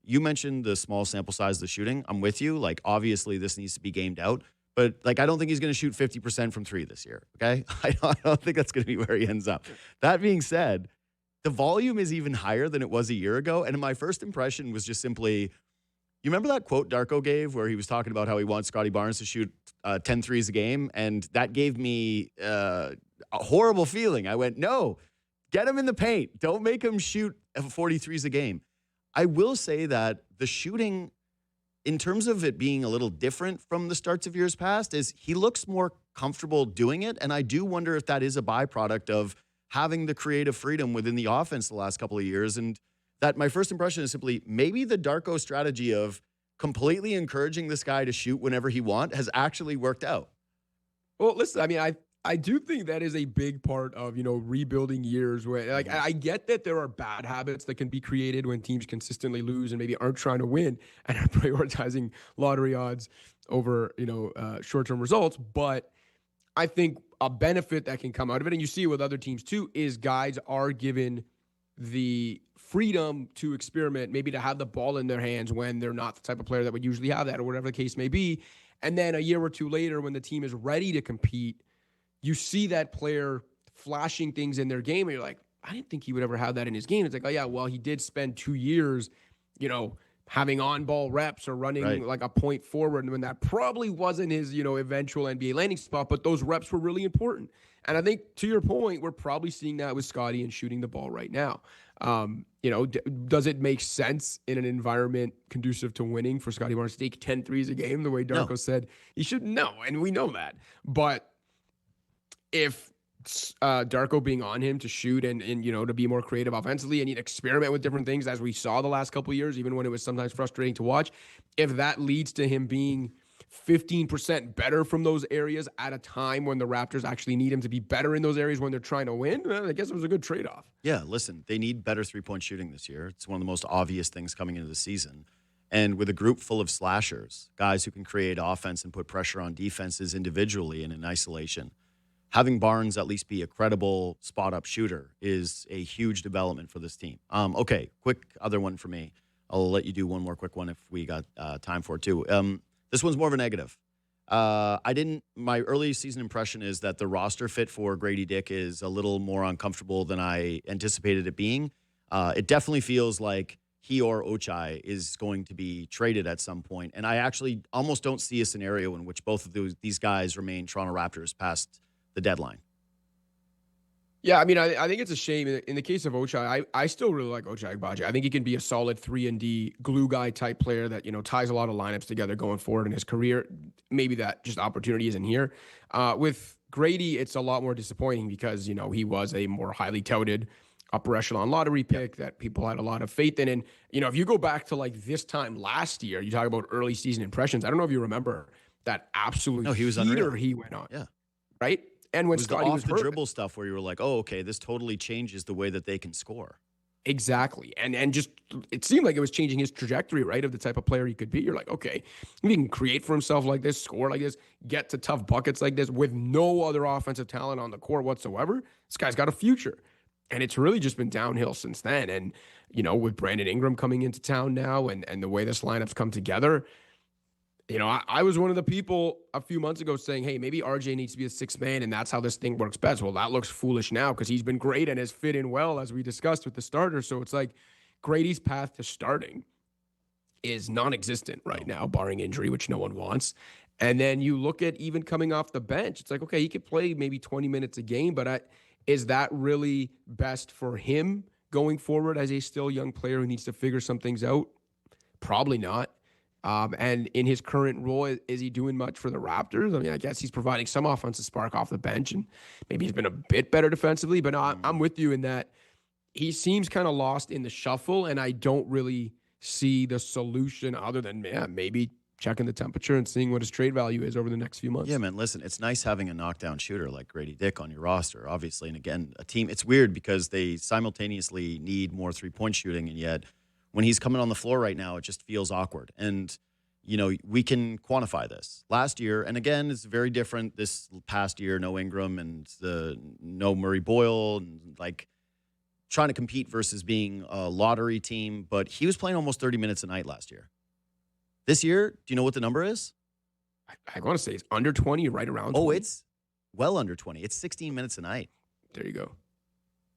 you mentioned the small sample size of the shooting. I'm with you. Like, obviously, this needs to be gamed out. But, like, I don't think he's going to shoot 50% from 3 this year, okay? I don't think that's going to be where he ends up. That being said, the volume is even higher than it was a year ago. And my first impression was just simply, you remember that quote Darko gave where he was talking about how he wants Scotty Barnes to shoot 10 threes a game? And that gave me a horrible feeling. I went, no, get him in the paint. Don't make him shoot 43s a game. I will say that the shooting, in terms of it being a little different from the starts of years past, is he looks more comfortable doing it. And I do wonder if that is a byproduct of having the creative freedom within the offense the last couple of years. And that my first impression is simply maybe the Darko strategy of completely encouraging this guy to shoot whenever he wants has actually worked out. Well, listen, I mean, I do think that is a big part of, rebuilding years where, like, I get that there are bad habits that can be created when teams consistently lose and maybe aren't trying to win and are prioritizing lottery odds over, short-term results. But I think a benefit that can come out of it, and you see it with other teams too, is guys are given the freedom to experiment, maybe to have the ball in their hands when they're not the type of player that would usually have that, or whatever the case may be. And then a year or two later, when the team is ready to compete, you see that player flashing things in their game, and you're like, I didn't think he would ever have that in his game. It's like, oh yeah, well, he did spend 2 years, having on-ball reps or running Right. like a point forward, and when that probably wasn't his, eventual NBA landing spot, but those reps were really important. And I think, to your point, we're probably seeing that with Scottie and shooting the ball right now. Does it make sense in an environment conducive to winning for Scottie Barnes to take 10 threes a game the way No. Darko said he should? No, and we know that. But if Darko being on him to shoot and to be more creative offensively and experiment with different things, as we saw the last couple of years, even when it was sometimes frustrating to watch, if that leads to him being 15% better from those areas at a time when the Raptors actually need him to be better in those areas when they're trying to win, I guess it was a good trade-off. Yeah, listen, they need better three-point shooting this year. It's one of the most obvious things coming into the season. And with a group full of slashers, guys who can create offense and put pressure on defenses individually and in isolation, having Barnes at least be a credible spot-up shooter is a huge development for this team. Okay, quick other one for me. I'll let you do one more quick one if we got time for it too. This one's more of a negative. My early season impression is that the roster fit for Grady Dick is a little more uncomfortable than I anticipated it being. It definitely feels like he or Ochai is going to be traded at some point. And I actually almost don't see a scenario in which both of these guys remain Toronto Raptors past the deadline. Yeah, I mean, I think it's a shame. In the case of Ochai, I still really like Ochai Agbaji. I think he can be a solid 3-and-D glue guy type player that, ties a lot of lineups together going forward in his career. Maybe that just opportunity isn't here. With Grady, it's a lot more disappointing because, he was a more highly touted upper echelon lottery pick that people had a lot of faith in. And, if you go back to like this time last year, you talk about early season impressions. I don't know if you remember that absolute No, he was heater unreal. he went on. Yeah. Right? And when It was the Scottie was off the hurt, dribble stuff where you were like, oh, okay, this totally changes the way that they can score. exactly. And just it seemed like it was changing his trajectory, right? Of the type of player he could be. You're like, okay, he can create for himself like this, score like this, get to tough buckets like this with no other offensive talent on the court whatsoever. This guy's got a future. And it's really just been downhill since then. And, with Brandon Ingram coming into town now and the way this lineup's come together, I was one of the people a few months ago saying, hey, maybe RJ needs to be a sixth man, and that's how this thing works best. Well, that looks foolish now because he's been great and has fit in well, as we discussed with the starters. So it's like Grady's path to starting is non-existent right now, barring injury, which no one wants. And then you look at even coming off the bench. It's like, okay, he could play maybe 20 minutes a game, but is that really best for him going forward as a still young player who needs to figure some things out? Probably not. And in his current role, is he doing much for the Raptors? I mean, I guess he's providing some offensive spark off the bench, and maybe he's been a bit better defensively. But no, I'm with you in that he seems kind of lost in the shuffle, and I don't really see the solution other than maybe checking the temperature and seeing what his trade value is over the next few months. Yeah, man, listen, it's nice having a knockdown shooter like Grady Dick on your roster, obviously. And again, a team, it's weird because they simultaneously need more three-point shooting, and yet when he's coming on the floor right now, it just feels awkward. And, we can quantify this. Last year, and again, it's very different this past year, no Ingram and no Murray Boyle, and like trying to compete versus being a lottery team. But he was playing almost 30 minutes a night last year. This year, do you know what the number is? I want to say it's under 20, right around 20. Oh, it's well under 20. It's 16 minutes a night. There you go.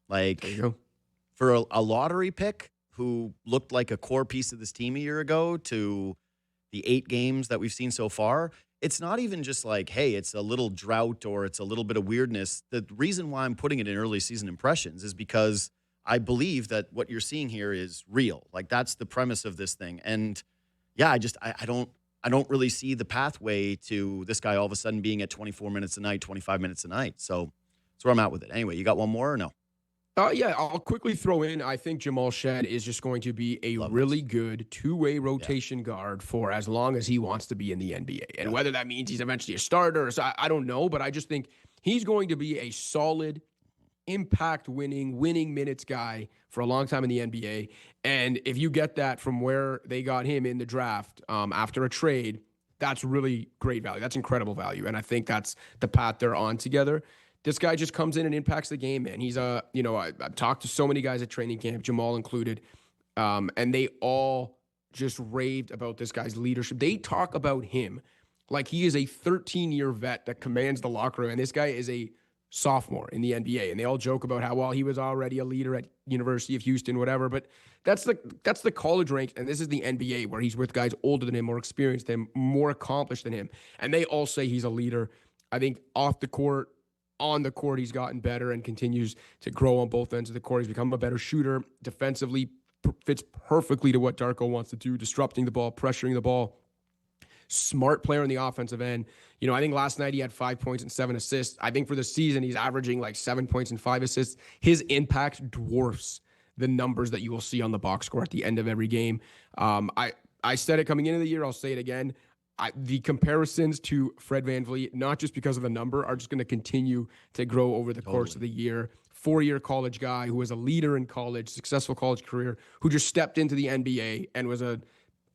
Like, There you go. for a lottery pick who looked like a core piece of this team a year ago to the 8 games that we've seen so far, it's not even just like, hey, it's a little drought or it's a little bit of weirdness. The reason why I'm putting it in early season impressions is because I believe that what you're seeing here is real. Like, that's the premise of this thing. And yeah, I don't really see the pathway to this guy all of a sudden being at 24 minutes a night, 25 minutes a night. So that's where I'm at with it. Anyway, you got one more or no? Yeah, I'll quickly throw in, I think Jamal Shed is just going to be a really good two-way rotation guard for as long as he wants to be in the NBA. And whether that means he's eventually a starter, so I don't know, but I just think he's going to be a solid, impact-winning minutes guy for a long time in the NBA. And if you get that from where they got him in the draft after a trade, that's really great value. That's incredible value. And I think that's the path they're on together. This guy just comes in and impacts the game, man. He's I've talked to so many guys at training camp, Jamal included, and they all just raved about this guy's leadership. They talk about him Like, he is a 13-year vet that commands the locker room, and this guy is a sophomore in the NBA. And they all joke about how, well, he was already a leader at University of Houston, whatever. But that's the college rank, and this is the NBA, where he's with guys older than him, more experienced than him, more accomplished than him. And they all say he's a leader. I think off the court, on the court, he's gotten better and continues to grow on both ends of the court. He's become a better shooter. Defensively, fits perfectly to what Darko wants to do, disrupting the ball, pressuring the ball. Smart player in the offensive end. I think last night he had 5 points and 7 assists. I think for the season, he's averaging like 7 points and 5 assists. His impact dwarfs the numbers that you will see on the box score at the end of every game. I said it coming into the year. I'll say it again. The comparisons to Fred VanVleet, not just because of the number, are just going to continue to grow over the course of the year. 4-year college guy who was a leader in college, successful college career, who just stepped into the NBA and was a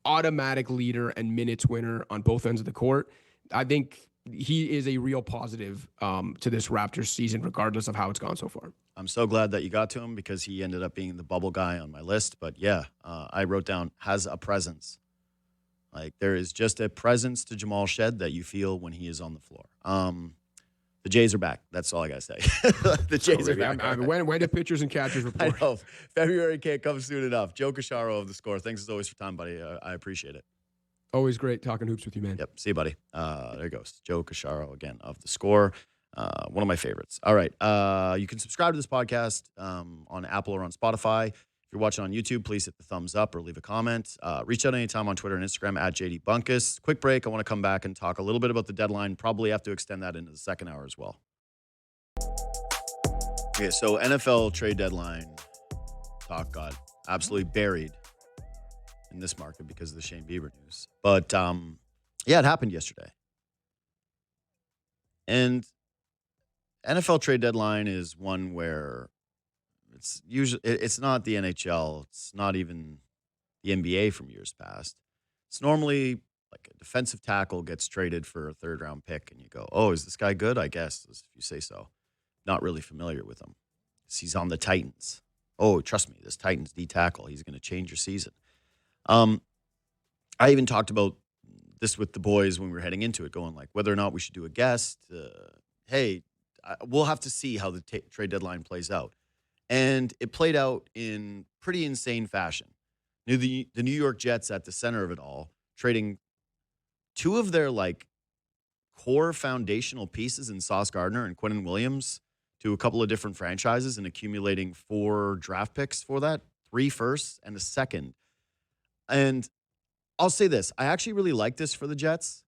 automatic leader and minutes winner on both ends of the court. I think he is a real positive to this Raptors season, regardless of how it's gone so far. I'm so glad that you got to him because he ended up being the bubble guy on my list. But yeah, I wrote down has a presence. Like, there is just a presence to Jamal Shed that you feel when he is on the floor. The Jays are back. That's all I got to say. The Jays are back. When do pitchers and catchers report? I know. February can't come soon enough. Joe Casciaro of The Score. Thanks as always for time, buddy. I appreciate it. Always great talking hoops with you, man. Yep. See you, buddy. There he goes. Joe Casciaro again of The Score. One of my favorites. All right. You can subscribe to this podcast on Apple or on Spotify. If you're watching on YouTube, please hit the thumbs up or leave a comment. Reach out anytime on Twitter and Instagram at JD Bunkis. Quick break. I want to come back and talk a little bit about the deadline. Probably have to extend that into the second hour as well. Okay, so NFL trade deadline talk got absolutely buried in this market because of the Shane Bieber news. But, yeah, it happened yesterday. And NFL trade deadline is one where it's not the NHL. It's not even the NBA from years past. It's normally like a defensive tackle gets traded for a third-round pick, and you go, oh, is this guy good? I guess, if you say so. Not really familiar with him. He's on the Titans. Oh, trust me, this Titans D tackle, he's going to change your season. I even talked about this with the boys when we were heading into it, going like whether or not we should do a guest. Hey, we'll have to see how the trade deadline plays out. And it played out in pretty insane fashion. The New York Jets at the center of it all, trading two of their like core foundational pieces in Sauce Gardner and Quinnen Williams to a couple of different franchises and accumulating 4 draft picks for that, 3 firsts and a second. And I'll say this, I actually really like this for the Jets.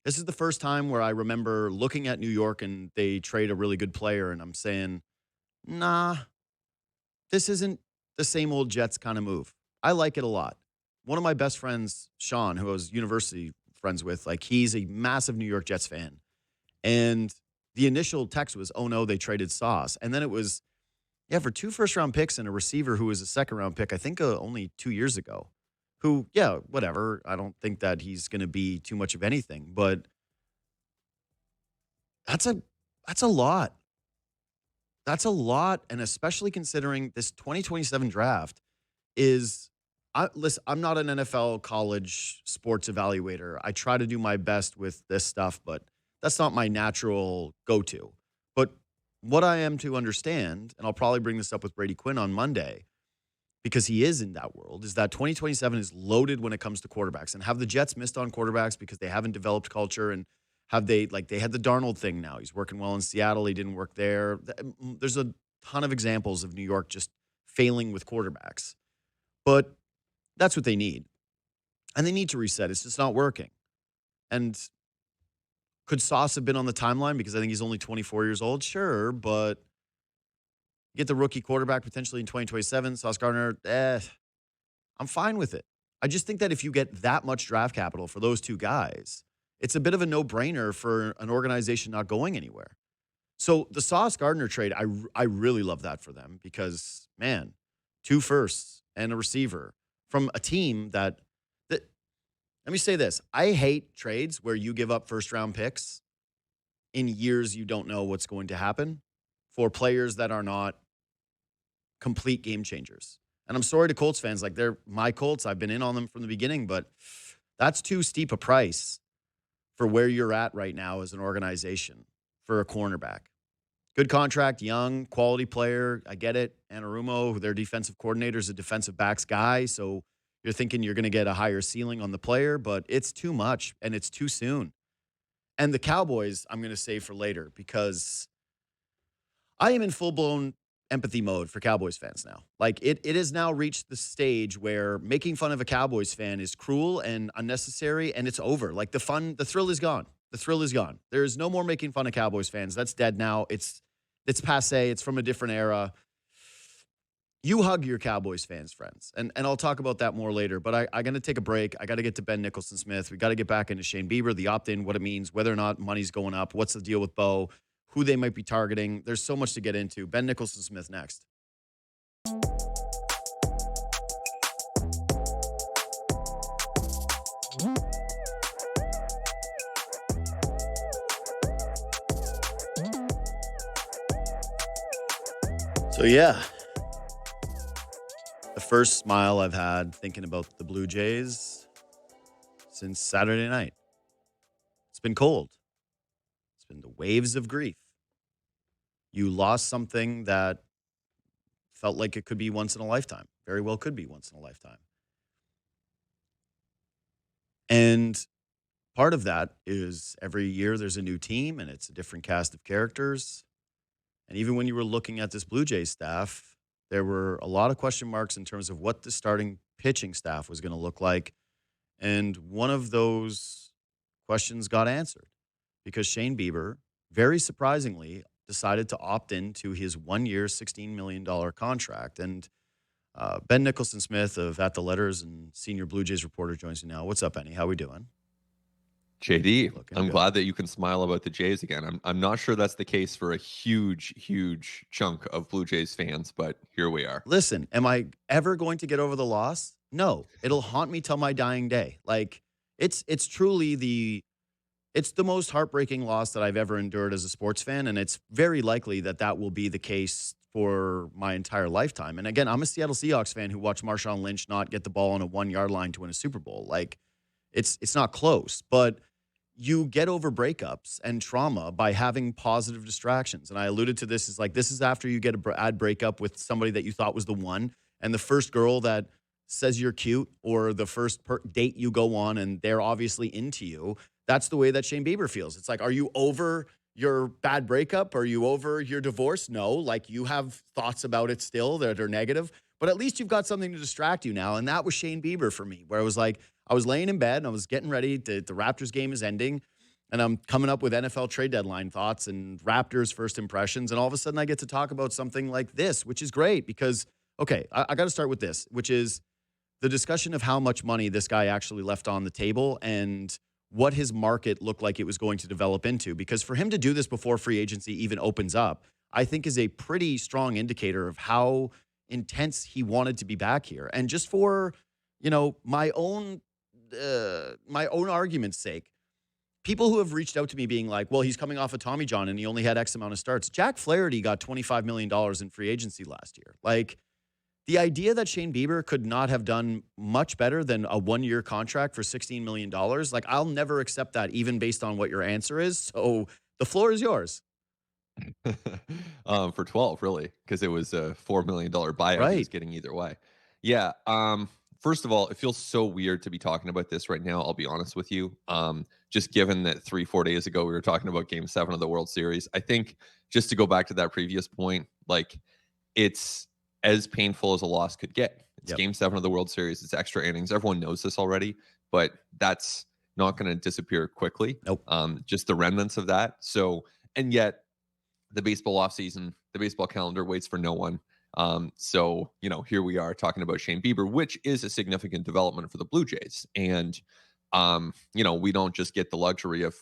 This is the first time where I remember looking at New York and they trade a really good player and I'm saying, nah, this isn't the same old Jets kind of move. I like it a lot. One of my best friends, Sean, who I was university friends with, like he's a massive New York Jets fan. And the initial text was, oh no, they traded Sauce. And then it was, yeah, for 2 first-round picks and a receiver who was a second-round pick, I think only 2 years ago, who, yeah, whatever. I don't think that he's going to be too much of anything, but that's a lot. That's a lot, and especially considering this 2027 draft is listen, I'm not an NFL college sports evaluator. I try to do my best with this stuff, but that's not my natural go-to. But what I am to understand, and I'll probably bring this up with Brady Quinn on Monday, because he is in that world, is that 2027 is loaded when it comes to quarterbacks. And have the Jets missed on quarterbacks because they haven't developed culture? And have they, like, they had the Darnold thing now. He's working well in Seattle. He didn't work there. There's a ton of examples of New York just failing with quarterbacks. But that's what they need. And they need to reset. It's just not working. And could Sauce have been on the timeline because I think he's only 24 years old? Sure, but you get the rookie quarterback potentially in 2027, Sauce Gardner, I'm fine with it. I just think that if you get that much draft capital for those 2 guys, it's a bit of a no-brainer for an organization not going anywhere. So the Sauce Gardner trade, I really love that for them because, man, 2 firsts and a receiver from a team that let me say this. I hate trades where you give up first-round picks in years you don't know what's going to happen for players that are not complete game changers. And I'm sorry to Colts fans. Like, they're my Colts. I've been in on them from the beginning, but that's too steep a price for where you're at right now as an organization for a cornerback. Good contract, young, quality player. I get it. Anarumo, their defensive coordinator, is a defensive backs guy. So you're thinking you're going to get a higher ceiling on the player, but it's too much and it's too soon. And the Cowboys, I'm going to say for later, because I am in full blown empathy mode for Cowboys fans now. Like it has now reached the stage where making fun of a Cowboys fan is cruel and unnecessary, and it's over. Like the thrill is gone. The thrill is gone. There's no more making fun of Cowboys fans. That's dead now. It's passe. It's from a different era. You hug your Cowboys fans, friends. And I'll talk about that more later. But I'm going to take a break. I got to get to Ben Nicholson-Smith. We got to get back into Shane Bieber, the opt-in, what it means, whether or not money's going up, what's the deal with Bo, who they might be targeting. There's so much to get into. Ben Nicholson-Smith next. So, yeah, the first smile I've had thinking about the Blue Jays since Saturday night. It's been cold. It's been the waves of grief. You lost something that felt like it could be once in a lifetime. Very well could be once in a lifetime. And part of that is every year there's a new team and it's a different cast of characters. And even when you were looking at this Blue Jays staff, there were a lot of question marks in terms of what the starting pitching staff was going to look like. And one of those questions got answered because Shane Bieber, very surprisingly, decided to opt into his 1 year, $16 million contract. And Ben Nicholson-Smith of At the Letters and senior Blue Jays reporter joins me now. What's up, Benny? How we doing? JD, Looking I'm good. glad that you can smile about the Jays again. I'm not sure that's the case for a huge chunk of Blue Jays fans, but here we are. Listen, am I ever going to get over the loss? No. It'll haunt me till my dying day. Like it's truly the most heartbreaking loss that I've ever endured as a sports fan, and it's very likely that that will be the case for my entire lifetime. And again, I'm a Seattle Seahawks fan who watched Marshawn Lynch not get the ball on a 1 yard line to win a Super Bowl. Like it's not close, but you get over breakups and trauma by having positive distractions. And I alluded to this, is like, this is after you get a bad breakup with somebody that you thought was the one, and the first girl that says you're cute, or the first date you go on and they're obviously into you. That's the way that Shane Bieber feels. It's like, are you over your bad breakup? Are you over your divorce? No, like you have thoughts about it still that are negative, but at least you've got something to distract you now. And that was Shane Bieber for me, where I was like, I was laying in bed and I was getting ready the Raptors game is ending, and I'm coming up with NFL trade deadline thoughts and Raptors first impressions. And all of a sudden I get to talk about something like this, which is great because, okay, I got to start with this, which is the discussion of how much money this guy actually left on the table and what his market looked like it was going to develop into. Because for him to do this before free agency even opens up, I think is a pretty strong indicator of how intense he wanted to be back here. And just for, my own argument's sake, people who have reached out to me being like, well, he's coming off of Tommy John and he only had X amount of starts. Jack Flaherty got $25 million in free agency last year. Like, the idea that Shane Bieber could not have done much better than a 1 year contract for $16 million, like, I'll never accept that, even based on what your answer is. So the floor is yours. For 12, really, because it was a $4 million buyout he was Right. getting either way. Yeah. First of all, it feels so weird to be talking about this right now. I'll be honest with you. Just given that 3-4 days ago, we were talking about Game 7 of the World Series. I think just to go back to that previous point, like, it's as painful as a loss could get. It's Game 7 of the World Series. It's extra innings. Everyone knows this already, but that's not going to disappear quickly. Nope. Just the remnants of that. So, and yet the baseball offseason, the baseball calendar waits for no one. So, here we are talking about Shane Bieber, which is a significant development for the Blue Jays. And, we don't just get the luxury of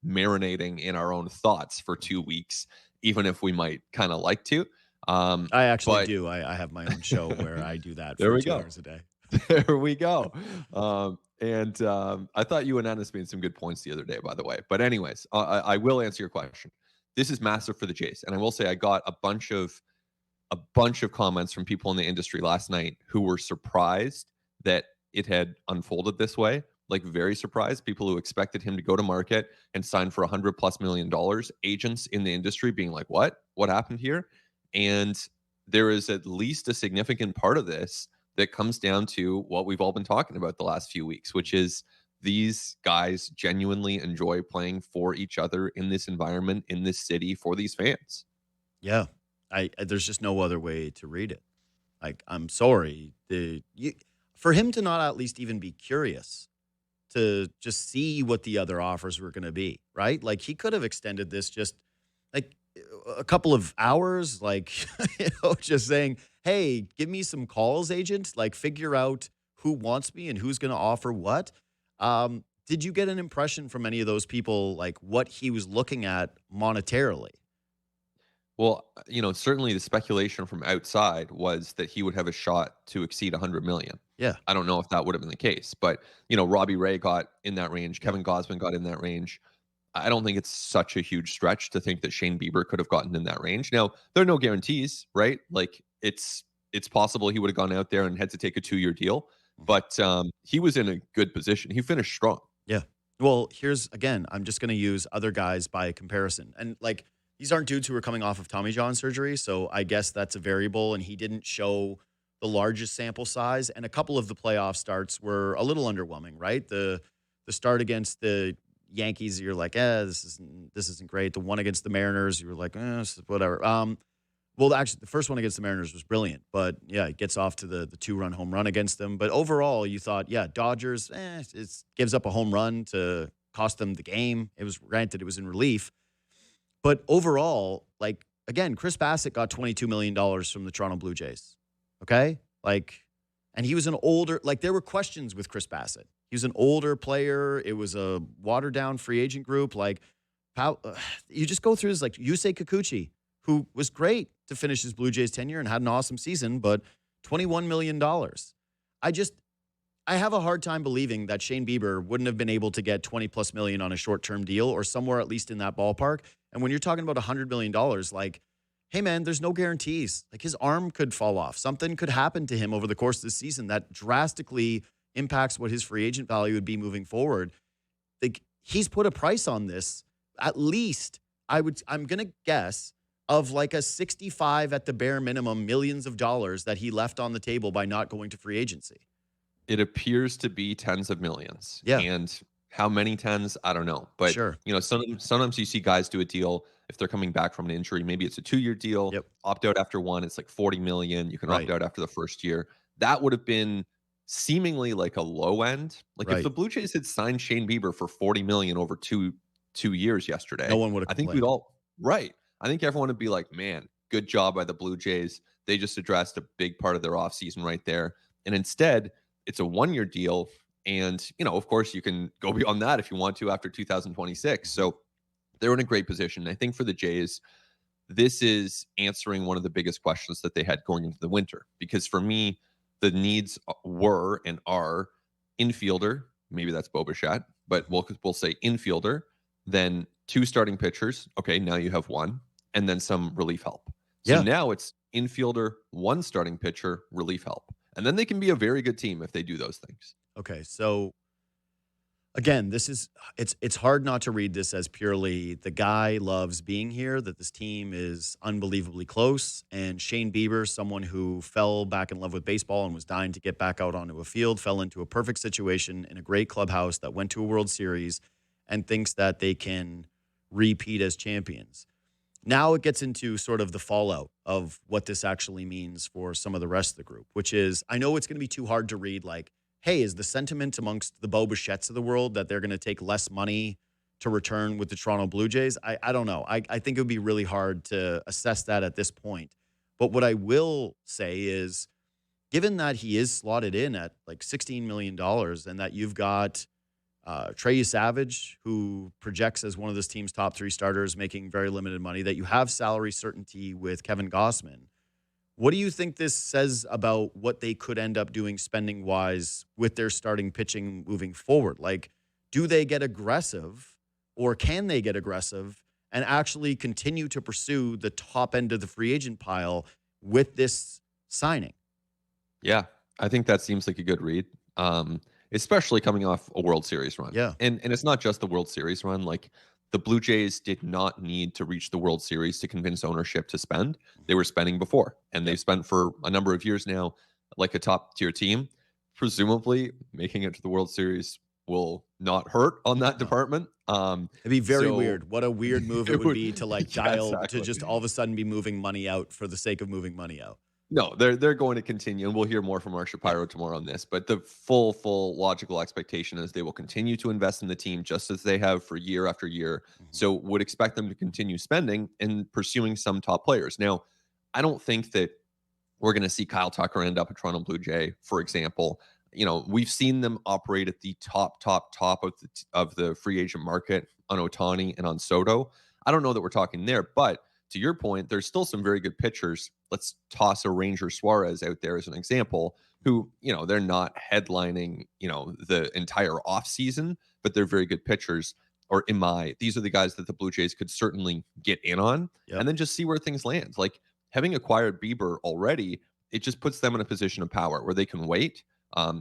marinating in our own thoughts for 2 weeks, even if we might kind of like to. I actually do. I have my own show where I do that for 2 hours a day. There we go. I thought you and Ennis made some good points the other day, by the way. But anyways, I will answer your question. This is massive for the Jays. And I will say I got a bunch of comments from people in the industry last night who were surprised that it had unfolded this way. like very surprised. People who expected him to go to market and sign for $100+ million, agents in the industry being like, what happened here? And there is at least a significant part of this that comes down to what we've all been talking about the last few weeks, which is these guys genuinely enjoy playing for each other in this environment, in this city, for these fans. Yeah. There's just no other way to read it. Like, I'm sorry. For him to not at least even be curious to just see what the other offers were going to be, right? Like, he could have extended this just like a couple of hours, like, just saying, hey, give me some calls, agent, like figure out who wants me and who's going to offer what. Did you get an impression from any of those people, like what he was looking at monetarily? Well, certainly the speculation from outside was that he would have a shot to exceed 100 million. Yeah. I don't know if that would have been the case, but Robbie Ray got in that range. Yeah. Kevin Gosman got in that range. I don't think it's such a huge stretch to think that Shane Bieber could have gotten in that range. Now, there are no guarantees, right? Like it's possible he would have gone out there and had to take a 2-year deal, but he was in a good position. He finished strong. Yeah. Well, here's again, I'm just going to use other guys by comparison. And like, these aren't dudes who are coming off of Tommy John surgery. So I guess that's a variable. And he didn't show the largest sample size. And a couple of the playoff starts were a little underwhelming, right? The start against the Yankees, you're like, this isn't great. The one against the Mariners, you were like, whatever. Well, actually, the first one against the Mariners was brilliant. But yeah, it gets off to the 2-run home run against them. But overall, you thought, yeah, Dodgers, it gives up a home run to cost them the game. It was granted, it was in relief. But overall, like, again, Chris Bassett got $22 million from the Toronto Blue Jays. Okay? Like, and he was an older, like, there were questions with Chris Bassett. He was an older player. It was a watered-down free agent group. Like, you just go through this, like, Yusei Kikuchi, who was great to finish his Blue Jays tenure and had an awesome season, but $21 million. I have a hard time believing that Shane Bieber wouldn't have been able to get 20+ million on a short-term deal or somewhere at least in that ballpark. And when you're talking about $100 million, like, hey, man, there's no guarantees. Like, his arm could fall off. Something could happen to him over the course of the season that drastically impacts what his free agent value would be moving forward. Like, he's put a price on this, at least, I'm going to guess, of like a 65 at the bare minimum, millions of dollars that he left on the table by not going to free agency. It appears to be tens of millions. Yeah. And how many tens, I don't know. But, sure. Sometimes you see guys do a deal if they're coming back from an injury. Maybe it's a 2-year deal. Yep. Opt out after one. It's like 40 million. You can Right. opt out after the first year. That would have been seemingly like a low end. Like if Right. the Blue Jays had signed Shane Bieber for 40 million over two years yesterday, No one would have I think complained. we'd all, right. I think everyone would be like, man, good job by the Blue Jays. They just addressed a big part of their offseason right there. And instead, it's a 1-year deal. And, of course, you can go beyond that if you want to after 2026. So they're in a great position. I think for the Jays, this is answering one of the biggest questions that they had going into the winter. Because for me, the needs were and are infielder, maybe that's Bo Bichette, but we'll say infielder, then 2 starting pitchers. Okay, now you have 1, and then some relief help. So now it's infielder, 1 starting pitcher, relief help. And then they can be a very good team if they do those things. Okay, so again, it's hard not to read this as purely the guy loves being here, that this team is unbelievably close, and Shane Bieber, someone who fell back in love with baseball and was dying to get back out onto a field, fell into a perfect situation in a great clubhouse that went to a World Series and thinks that they can repeat as champions. Now it gets into sort of the fallout of what this actually means for some of the rest of the group, which is, I know it's going to be too hard to read, like, hey, is the sentiment amongst the Bo Bichettes of the world that they're going to take less money to return with the Toronto Blue Jays? I don't know. I think it would be really hard to assess that at this point. But what I will say is, given that he is slotted in at like $16 million and that you've got Trey Savage, who projects as one of this team's top 3 starters, making very limited money, that you have salary certainty with Kevin Gosman, what do you think this says about what they could end up doing spending-wise with their starting pitching moving forward? Like, do they get aggressive, or can they get aggressive and actually continue to pursue the top end of the free agent pile with this signing? Yeah, I think that seems like a good read. especially coming off a World Series run. Yeah. And it's not just the World Series run. Like, the Blue Jays did not need to reach the World Series to convince ownership to spend. They were spending before, and they've spent for a number of years now like a top tier team. Presumably, making it to the World Series will not hurt on that department. It'd be very so weird. What a weird move it would be to like yeah, dial exactly. to just all of a sudden be moving money out for the sake of moving money out. No, they're going to continue, and we'll hear more from our Shapiro tomorrow on this. But the full logical expectation is they will continue to invest in the team just as they have for year after year. So would expect them to continue spending and pursuing some top players. Now, I don't think that we're going to see Kyle Tucker end up a Toronto Blue Jay, for example. You know, we've seen them operate at the top of the free agent market on Ohtani and on Soto. I don't know that we're talking there, but to your point, there's still some very good pitchers. Let's toss a Ranger Suarez out there as an example, who, you know, they're not headlining, you know, the entire offseason, but they're very good pitchers. Or these are the guys that the Blue Jays could certainly get in on and then just see where things land. Like, having acquired Bieber already, it just puts them in a position of power where they can wait.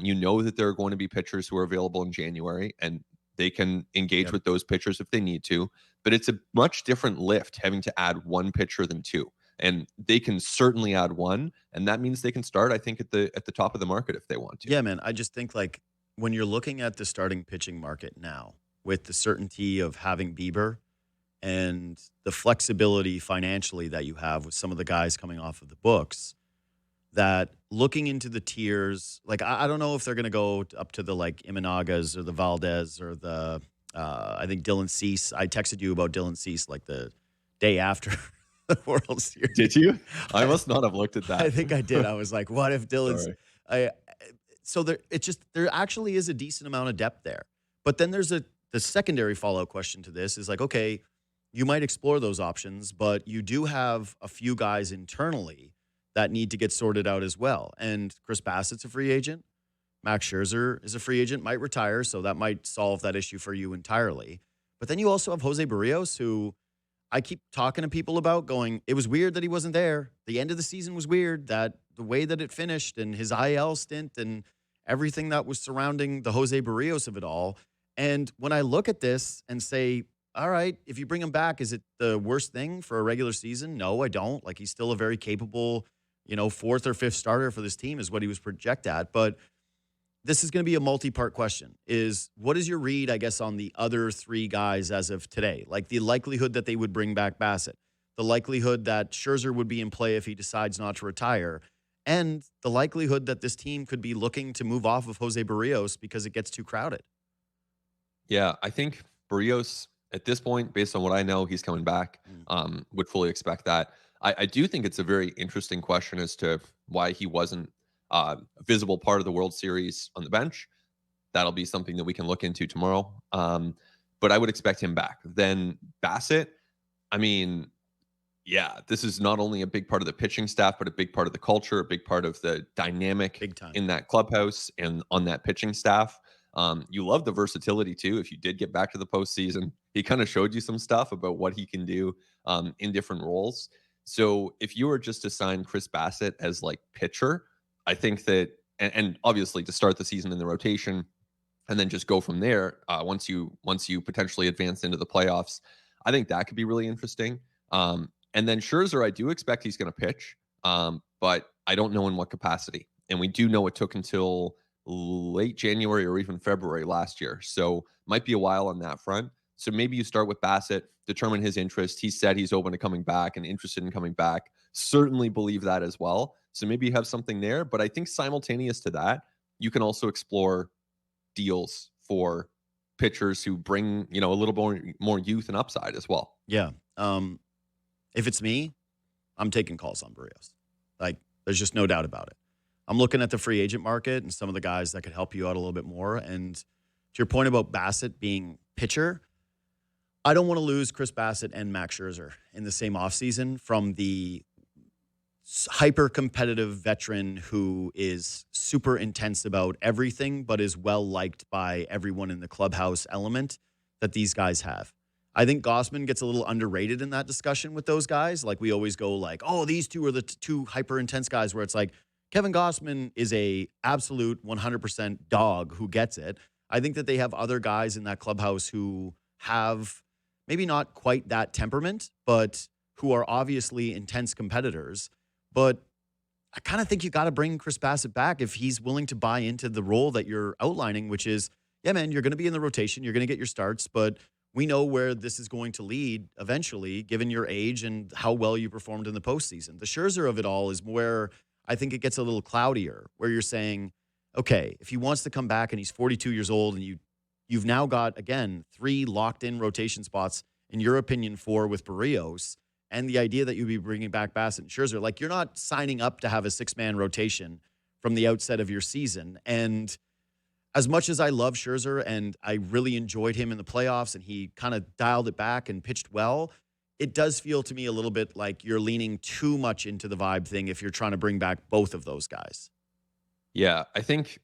You know that there are going to be pitchers who are available in January, and they can engage with those pitchers if they need to. But it's a much different lift having to add one pitcher than two. And they can certainly add one, and that means they can start, I think, at the top of the market if they want to. Yeah, man. I just think like when you're looking at the starting pitching market now, with the certainty of having Bieber and the flexibility financially that you have with some of the guys coming off of the books, that looking into the tiers, like I don't know if they're going to go up to the like Imanagas or the Valdez or the I think Dylan Cease. I texted you about Dylan Cease like the day after the World Series. Did you? I must not have looked at that. I think I did. I was like, what if Dylan's so there actually is a decent amount of depth there. But then there's the secondary follow-up question to this is like, okay, you might explore those options, but you do have a few guys internally that need to get sorted out as well. And Chris Bassett's a free agent. Max Scherzer is a free agent, might retire, so that might solve that issue for you entirely. But then you also have Jose Barrios, who I keep talking to people about going, it was weird that he wasn't there. The end of the season was weird, that the way that it finished and his IL stint and everything that was surrounding the Jose Barrios of it all. And when I look at this and say, all right, if you bring him back, is it the worst thing for a regular season? No, I don't. Like, he's still a very capable, fourth or fifth starter for this team is what he was projected at. But this is going to be a multi-part question. What is your read, I guess, on the other three guys as of today? Like the likelihood that they would bring back Bassett, the likelihood that Scherzer would be in play if he decides not to retire, and the likelihood that this team could be looking to move off of Jose Barrios because it gets too crowded. Yeah, I think Barrios, at this point, based on what I know, he's coming back. Would fully expect that. I do think it's a very interesting question as to why he wasn't a visible part of the World Series on the bench. That'll be something that we can look into tomorrow. But I would expect him back. Then Bassett, I mean, yeah, this is not only a big part of the pitching staff, but a big part of the culture, a big part of the dynamic in that clubhouse and on that pitching staff. You love the versatility too. If you did get back to the postseason, he kind of showed you some stuff about what he can do in different roles. So if you were just to sign Chris Bassett as like pitcher, I think that, and obviously to start the season in the rotation, and then just go from there. Once you potentially advance into the playoffs, I think that could be really interesting. And then Scherzer, I do expect he's going to pitch, but I don't know in what capacity. And we do know it took until late January or even February last year. So might be a while on that front. So maybe you start with Bassett, determine his interest. He said he's open to coming back and interested in coming back. Certainly believe that as well. So maybe you have something there. But I think simultaneous to that, you can also explore deals for pitchers who bring, a little more youth and upside as well. Yeah. If it's me, I'm taking calls on Barrios. Like, there's just no doubt about it. I'm looking at the free agent market and some of the guys that could help you out a little bit more. And to your point about Bassett being pitcher, I don't want to lose Chris Bassett and Max Scherzer in the same offseason from the hyper-competitive veteran who is super intense about everything but is well-liked by everyone in the clubhouse element that these guys have. I think Gausman gets a little underrated in that discussion with those guys. Like, we always go like, oh, these two are the two hyper-intense guys, where it's like, Kevin Gossman is a absolute 100% dog who gets it. I think that they have other guys in that clubhouse who have maybe not quite that temperament, but who are obviously intense competitors. But I kind of think you got to bring Chris Bassett back if he's willing to buy into the role that you're outlining, which is, yeah, man, you're going to be in the rotation. You're going to get your starts, but we know where this is going to lead eventually, given your age and how well you performed in the postseason. The Scherzer of it all is where I think it gets a little cloudier, where you're saying, okay, if he wants to come back and he's 42 years old and you've now got, again, 3 locked-in rotation spots, in your opinion, 4 with Barrios, and the idea that you'd be bringing back Bassett and Scherzer, like you're not signing up to have a 6-man rotation from the outset of your season. And as much as I love Scherzer and I really enjoyed him in the playoffs and he kind of dialed it back and pitched well, it does feel to me a little bit like you're leaning too much into the vibe thing if you're trying to bring back both of those guys. Yeah, I think,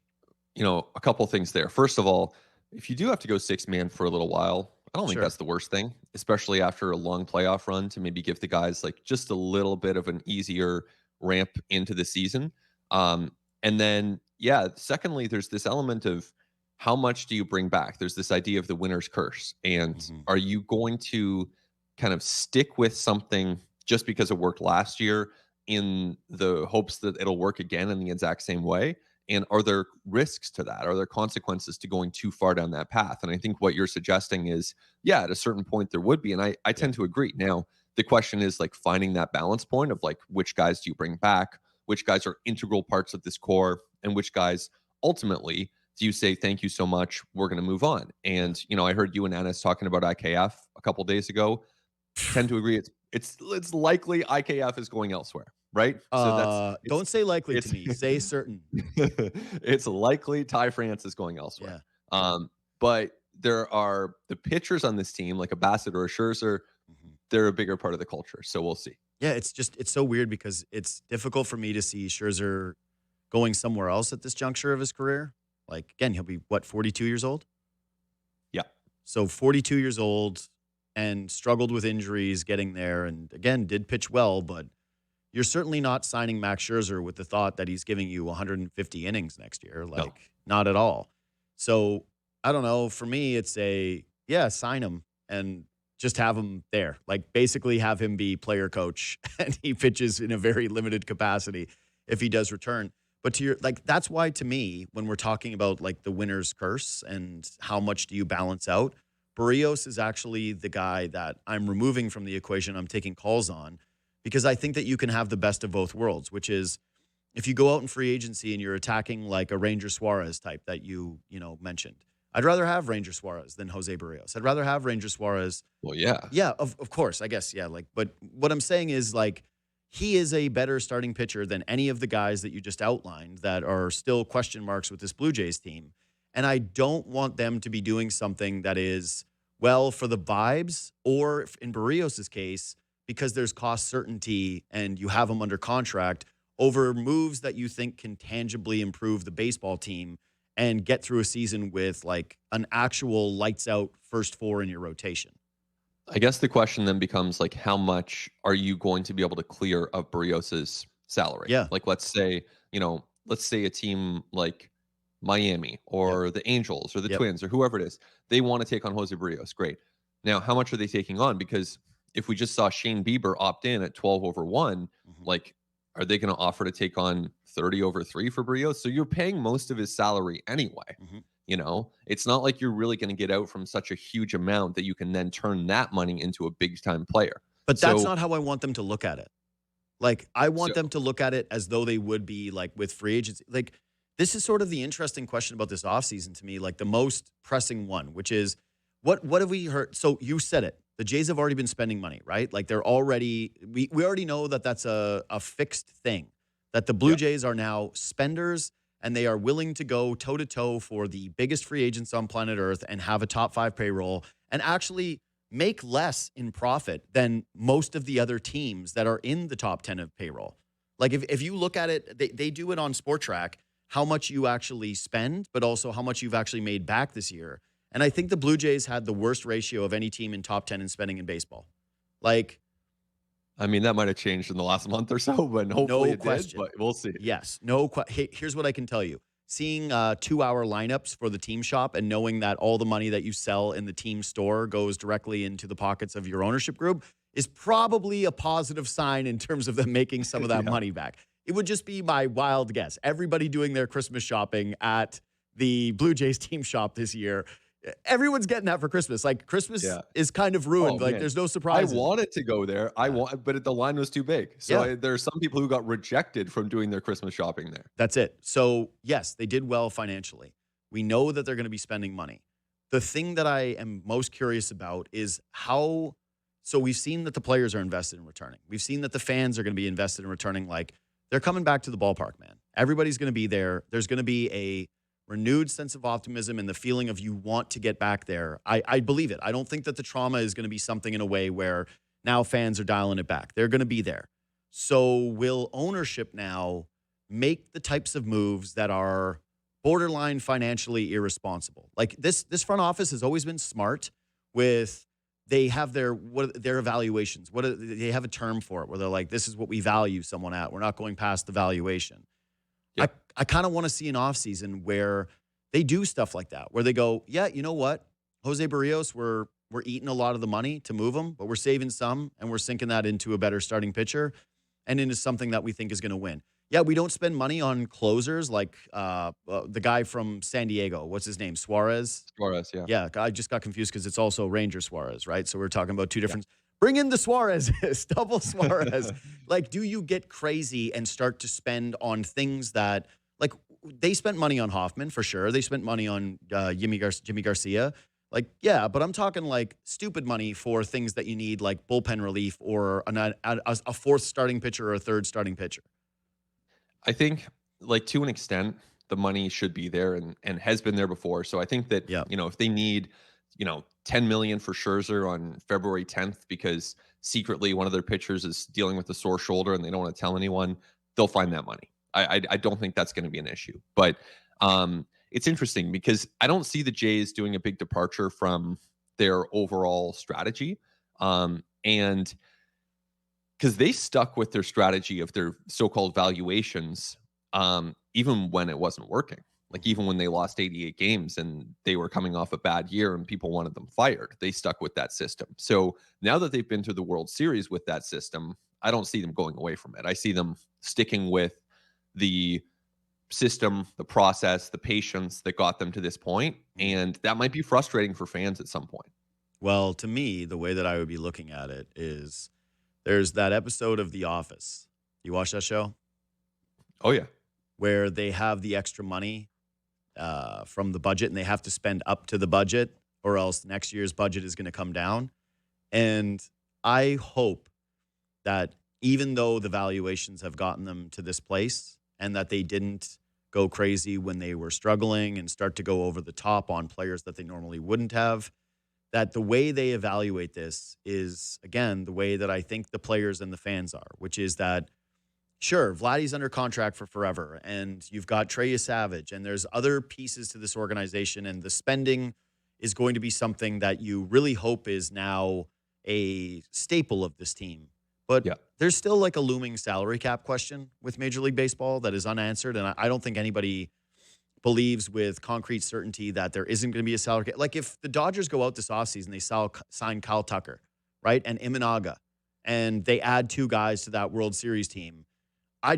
a couple things there. First of all, if you do have to go 6-man for a little while, I don't think Sure. that's the worst thing, especially after a long playoff run, to maybe give the guys like just a little bit of an easier ramp into the season. And then, yeah, secondly, there's this element of how much do you bring back? There's this idea of the winner's curse. And are you going to kind of stick with something just because it worked last year in the hopes that it'll work again in the exact same way? And are there risks to that? Are there consequences to going too far down that path? And I think what you're suggesting is, yeah, at a certain point there would be. And I tend to agree. Now, the question is like finding that balance point of like, which guys do you bring back? Which guys are integral parts of this core? And which guys ultimately do you say, thank you so much, we're going to move on? And, I heard you and Anis talking about IKF a couple days ago. Tend to agree. It's likely IKF is going elsewhere. Right. So don't say likely to me. Say certain. It's likely Ty France is going elsewhere. Yeah. But there are the pitchers on this team, like a Bassett or a Scherzer, they're a bigger part of the culture. So we'll see. Yeah, it's so weird because it's difficult for me to see Scherzer going somewhere else at this juncture of his career. Like, again, he'll be, 42 years old? Yeah. So 42 years old and struggled with injuries getting there and, again, did pitch well, but you're certainly not signing Max Scherzer with the thought that he's giving you 150 innings next year. Like, not at all. So, I don't know. For me, it's sign him and just have him there. Like, basically have him be player coach and he pitches in a very limited capacity if he does return. But that's why to me, when we're talking about like the winner's curse and how much do you balance out, Barrios is actually the guy that I'm removing from the equation. I'm taking calls on. Because I think that you can have the best of both worlds, which is if you go out in free agency and you're attacking like a Ranger Suarez type that you mentioned. I'd rather have Ranger Suarez than Jose Barrios. I'd rather have Ranger Suarez. Well, yeah. Yeah, of course, I guess, yeah. But what I'm saying is like he is a better starting pitcher than any of the guys that you just outlined that are still question marks with this Blue Jays team. And I don't want them to be doing something that is, for the vibes or in Barrios' case, because there's cost certainty and you have them under contract over moves that you think can tangibly improve the baseball team and get through a season with like an actual lights out first 4 in your rotation. I guess the question then becomes like, how much are you going to be able to clear of Barrios's salary? Yeah. Like, let's say a team like Miami or the Angels or the Twins or whoever it is, they want to take on Jose Barrios. Great. Now, how much are they taking on? Because if we just saw Shane Bieber opt in at 12/1, like, are they going to offer to take on 30/3 for Barrios? So you're paying most of his salary anyway. It's not like you're really going to get out from such a huge amount that you can then turn that money into a big time player. But that's not how I want them to look at it. Like, I want them to look at it as though they would be like with free agency. Like, this is sort of the interesting question about this offseason to me, like the most pressing one, which is what have we heard? So you said it. The Jays have already been spending money, right? Like they're already, we already know that that's a fixed thing, that the Blue Jays are now spenders and they are willing to go toe to toe for the biggest free agents on planet Earth and have a top 5 payroll and actually make less in profit than most of the other teams that are in the top 10 of payroll. Like if you look at it, they do it on Sport Track, how much you actually spend, but also how much you've actually made back this year. And I think the Blue Jays had the worst ratio of any team in top 10 in spending in baseball. Like, I mean, that might have changed in the last month or so, but hopefully No it did, question. but we'll see. Yes. Here's what I can tell you. Seeing 2-hour lineups for the team shop and knowing that all the money that you sell in the team store goes directly into the pockets of your ownership group is probably a positive sign in terms of them making some of that Yeah. money back. It would just be my wild guess. Everybody doing their Christmas shopping at the Blue Jays team shop this year. Everyone's getting that for Christmas. Like Christmas Yeah. is kind of Oh, ruined. Like man. there's no I surprises. wanted to go there. Yeah. But the line was too big. So Yeah. there are some people who got rejected from doing their Christmas shopping there. That's it. So, yes, they did well financially. We know that they're going to be spending money. The thing that I am most curious about is how. So, we've seen that the players are invested in returning. We've seen that the fans are going to be invested in returning. Like, they're coming back to the ballpark, man. Everybody's going to be there. There's going to be a renewed sense of optimism and the feeling of you want to get back there. I believe it. I don't think that the trauma is going to be something in a way where now fans are dialing it back. They're going to be there. So, will ownership now make the types of moves that are borderline financially irresponsible? Like this front office has always been smart with they have their evaluations. They have a term for it where they're like, this is what we value someone at. We're not going past the valuation. Yeah. I kind of want to see an offseason where they do stuff like that, where they go, yeah, you know what? Jose Barrios, we're eating a lot of the money to move him, but we're saving some and we're sinking that into a better starting pitcher and into something that we think is going to win. Yeah, we don't spend money on closers like the guy from San Diego. What's his name? Suarez? Suarez, yeah. Yeah, I just got confused because it's also Ranger Suarez, right? So we're talking about two different. Bring in the Suarez, double Suarez. Like, do you get crazy and start to spend on things that, like, they spent money on Hoffman for sure. They spent money on Jimmy Garcia. Like, yeah, but I'm talking like stupid money for things that you need, like bullpen relief or a fourth starting pitcher or a third starting pitcher. I think, like, to an extent, the money should be there and has been there before. So I think that, Yeah. if they need, 10 million for Scherzer on February 10th because secretly one of their pitchers is dealing with a sore shoulder and they don't want to tell anyone, they'll find that money. I don't think that's going to be an issue. But it's interesting because I don't see the Jays doing a big departure from their overall strategy. And because they stuck with their strategy of their so-called valuations, even when it wasn't working. Like even when they lost 88 games and they were coming off a bad year and people wanted them fired, they stuck with that system. So now that they've been through the World Series with that system, I don't see them going away from it. I see them sticking with the system, the process, the patience that got them to this point. And that might be frustrating for fans at some point. Well, to me, the way that I would be looking at it is there's that episode of The Office. You watch that show? Oh, yeah. Where they have the extra money from the budget and they have to spend up to the budget or else next year's budget is going to come down. And I hope that even though the valuations have gotten them to this place and that they didn't go crazy when they were struggling and start to go over the top on players that they normally wouldn't have, that the way they evaluate this is, again, the way that I think the players and the fans are, which is that, sure, Vladdy's under contract for forever, and you've got Trey Savage, and there's other pieces to this organization, and the spending is going to be something that you really hope is now a staple of this team. But there's still like a looming salary cap question with Major League Baseball that is unanswered, and I don't think anybody believes with concrete certainty that there isn't going to be a salary cap. Like if the Dodgers go out this offseason, they sign Kyle Tucker, right, and Imanaga, and they add two guys to that World Series team, I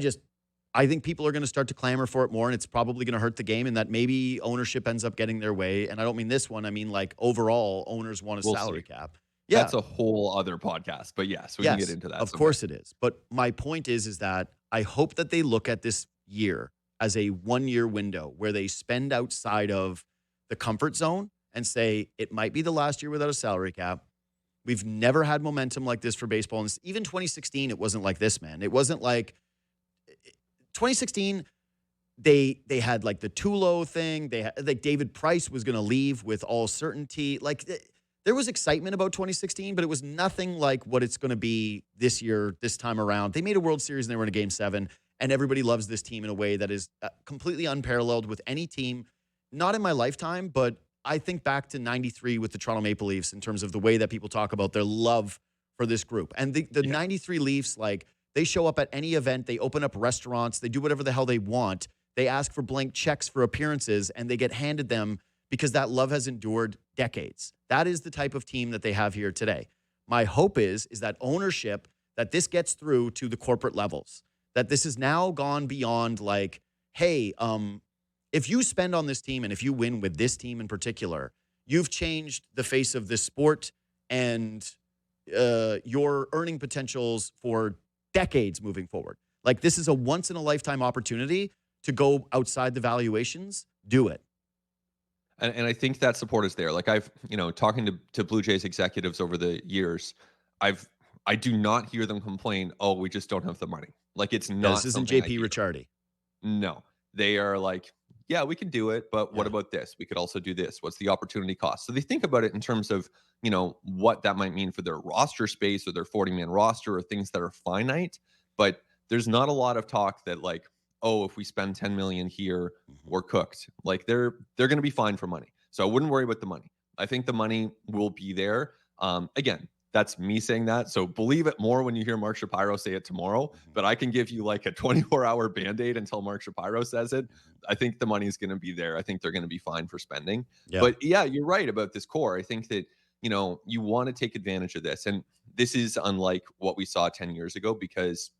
think people are going to start to clamor for it more, and it's probably going to hurt the game, and that maybe ownership ends up getting their way. And I don't mean this one. I mean, like, overall, owners want a salary cap. Yeah. That's a whole other podcast. But yes, we can get into that. Of course it is. But my point is that I hope that they look at this year as a 1-year window where they spend outside of the comfort zone and say, it might be the last year without a salary cap. We've never had momentum like this for baseball. And even 2016, it wasn't like this, man. It wasn't like 2016, they had like the Tulo thing. They had, like David Price was going to leave with all certainty. Like there was excitement about 2016, but it was nothing like what it's going to be this year, this time around. They made a World Series and they were in a Game 7, and everybody loves this team in a way that is completely unparalleled with any team, not in my lifetime, but I think back to 93 with the Toronto Maple Leafs in terms of the way that people talk about their love for this group. And the 93 Leafs, like, they show up at any event, they open up restaurants, they do whatever the hell they want. They ask for blank checks for appearances, and they get handed them because that love has endured decades. That is the type of team that they have here today. My hope is that ownership, that this gets through to the corporate levels, that this has now gone beyond like, hey, if you spend on this team and if you win with this team in particular, you've changed the face of this sport and your earning potentials for decades moving forward. Like, this is a once in a lifetime opportunity to go outside the valuations. Do it. And I think that support is there. Like, I've, talking to Blue Jays executives over the years, I do not hear them complain, oh, we just don't have the money. Like, it's not. This isn't something I JP hear. Ricciardi. No, they are like, yeah, we can do it, but what about this? We could also do this. What's the opportunity cost? So they think about it in terms of, what that might mean for their roster space or their 40-man roster or things that are finite. But there's not a lot of talk that, like, oh, if we spend 10 million here, we're cooked. Like, they're going to be fine for money. So I wouldn't worry about the money. I think the money will be there. Again, that's me saying that. So believe it more when you hear Mark Shapiro say it tomorrow. But I can give you like a 24-hour Band-Aid until Mark Shapiro says it. I think the money is going to be there. I think they're going to be fine for spending. Yeah. But yeah, you're right about this core. I think that, you want to take advantage of this. And this is unlike what we saw 10 years ago, because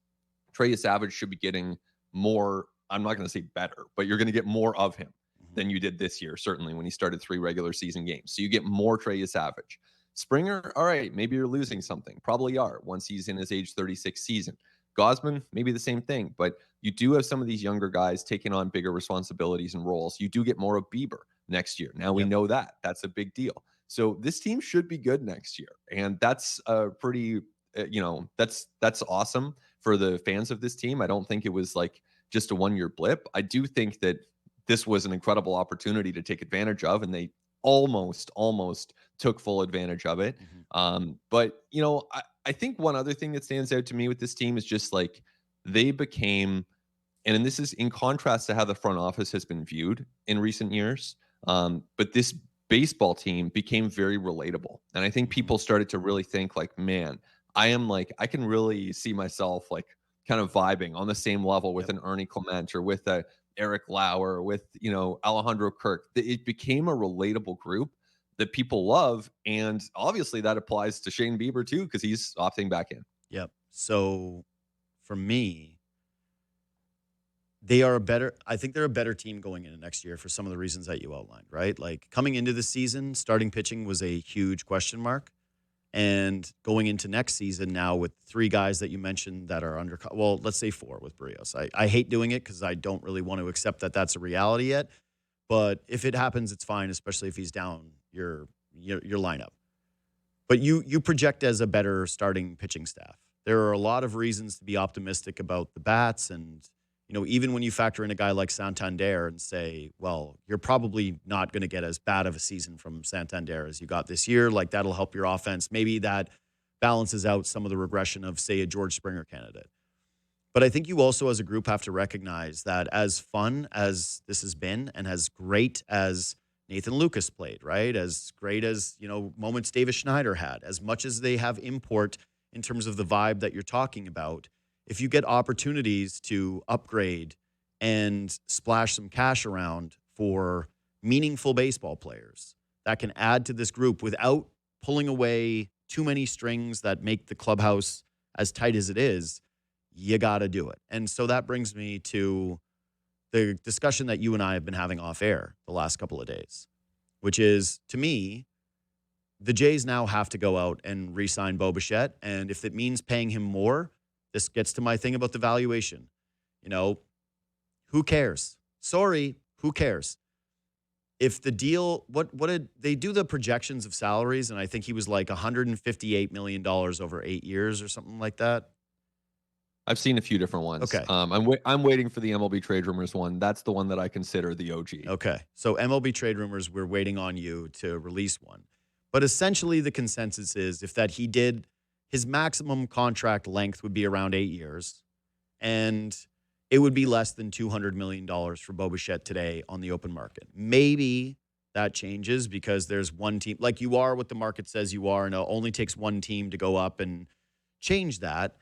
Trey Savage should be getting more. I'm not going to say better, but you're going to get more of him than you did this year, certainly when he started 3 regular season games. So you get more Trey Savage. Springer, all right, maybe you're losing something. Probably are once he's in his age 36 season. Gosman, maybe the same thing, but you do have some of these younger guys taking on bigger responsibilities and roles. You do get more of Bieber next year. Now we know that. That's a big deal. So this team should be good next year. And that's pretty, that's awesome for the fans of this team. I don't think it was like just a one-year blip. I do think that this was an incredible opportunity to take advantage of, and they almost took full advantage of it. But, I think one other thing that stands out to me with this team is just like they became, and this is in contrast to how the front office has been viewed in recent years, but this baseball team became very relatable. And I think people started to really think like, man, I can really see myself like kind of vibing on the same level with an Ernie Clement or with a Eric Lauer, with, Alejandro Kirk. It became a relatable group that people love. And obviously that applies to Shane Bieber too, because he's opting back in. Yep. So for me, I think they're a better team going into next year for some of the reasons that you outlined, right? Like, coming into the season, starting pitching was a huge question mark. And going into next season now with 3 guys that you mentioned that are under, well, let's say 4 with Barrios. I hate doing it because I don't really want to accept that that's a reality yet. But if it happens, it's fine, especially if he's down your lineup. But you project as a better starting pitching staff. There are a lot of reasons to be optimistic about the bats. And, even when you factor in a guy like Santander and say, well, you're probably not going to get as bad of a season from Santander as you got this year. Like, that'll help your offense. Maybe that balances out some of the regression of, say, a George Springer candidate. But I think you also, as a group, have to recognize that as fun as this has been and as great as Nathan Lucas played, right? As great as, moments Davis Schneider had, as much as they have import in terms of the vibe that you're talking about, if you get opportunities to upgrade and splash some cash around for meaningful baseball players that can add to this group without pulling away too many strings that make the clubhouse as tight as it is, you got to do it. And so that brings me to the discussion that you and I have been having off air the last couple of days, which is, to me, the Jays now have to go out and re-sign Bo Bichette. And if it means paying him more, this gets to my thing about the valuation. Who cares? Sorry, who cares? If the deal, what did they do the projections of salaries? And I think he was like $158 million over 8 years or something like that. I've seen a few different ones. Okay. I'm waiting for the MLB Trade Rumors one. That's the one that I consider the OG. Okay. So MLB Trade Rumors, we're waiting on you to release one. But essentially the consensus is his maximum contract length would be around 8 years, and it would be less than $200 million for Bo Bichette today on the open market. Maybe that changes because there's one team, like you are what the market says you are, and it only takes one team to go up and change that.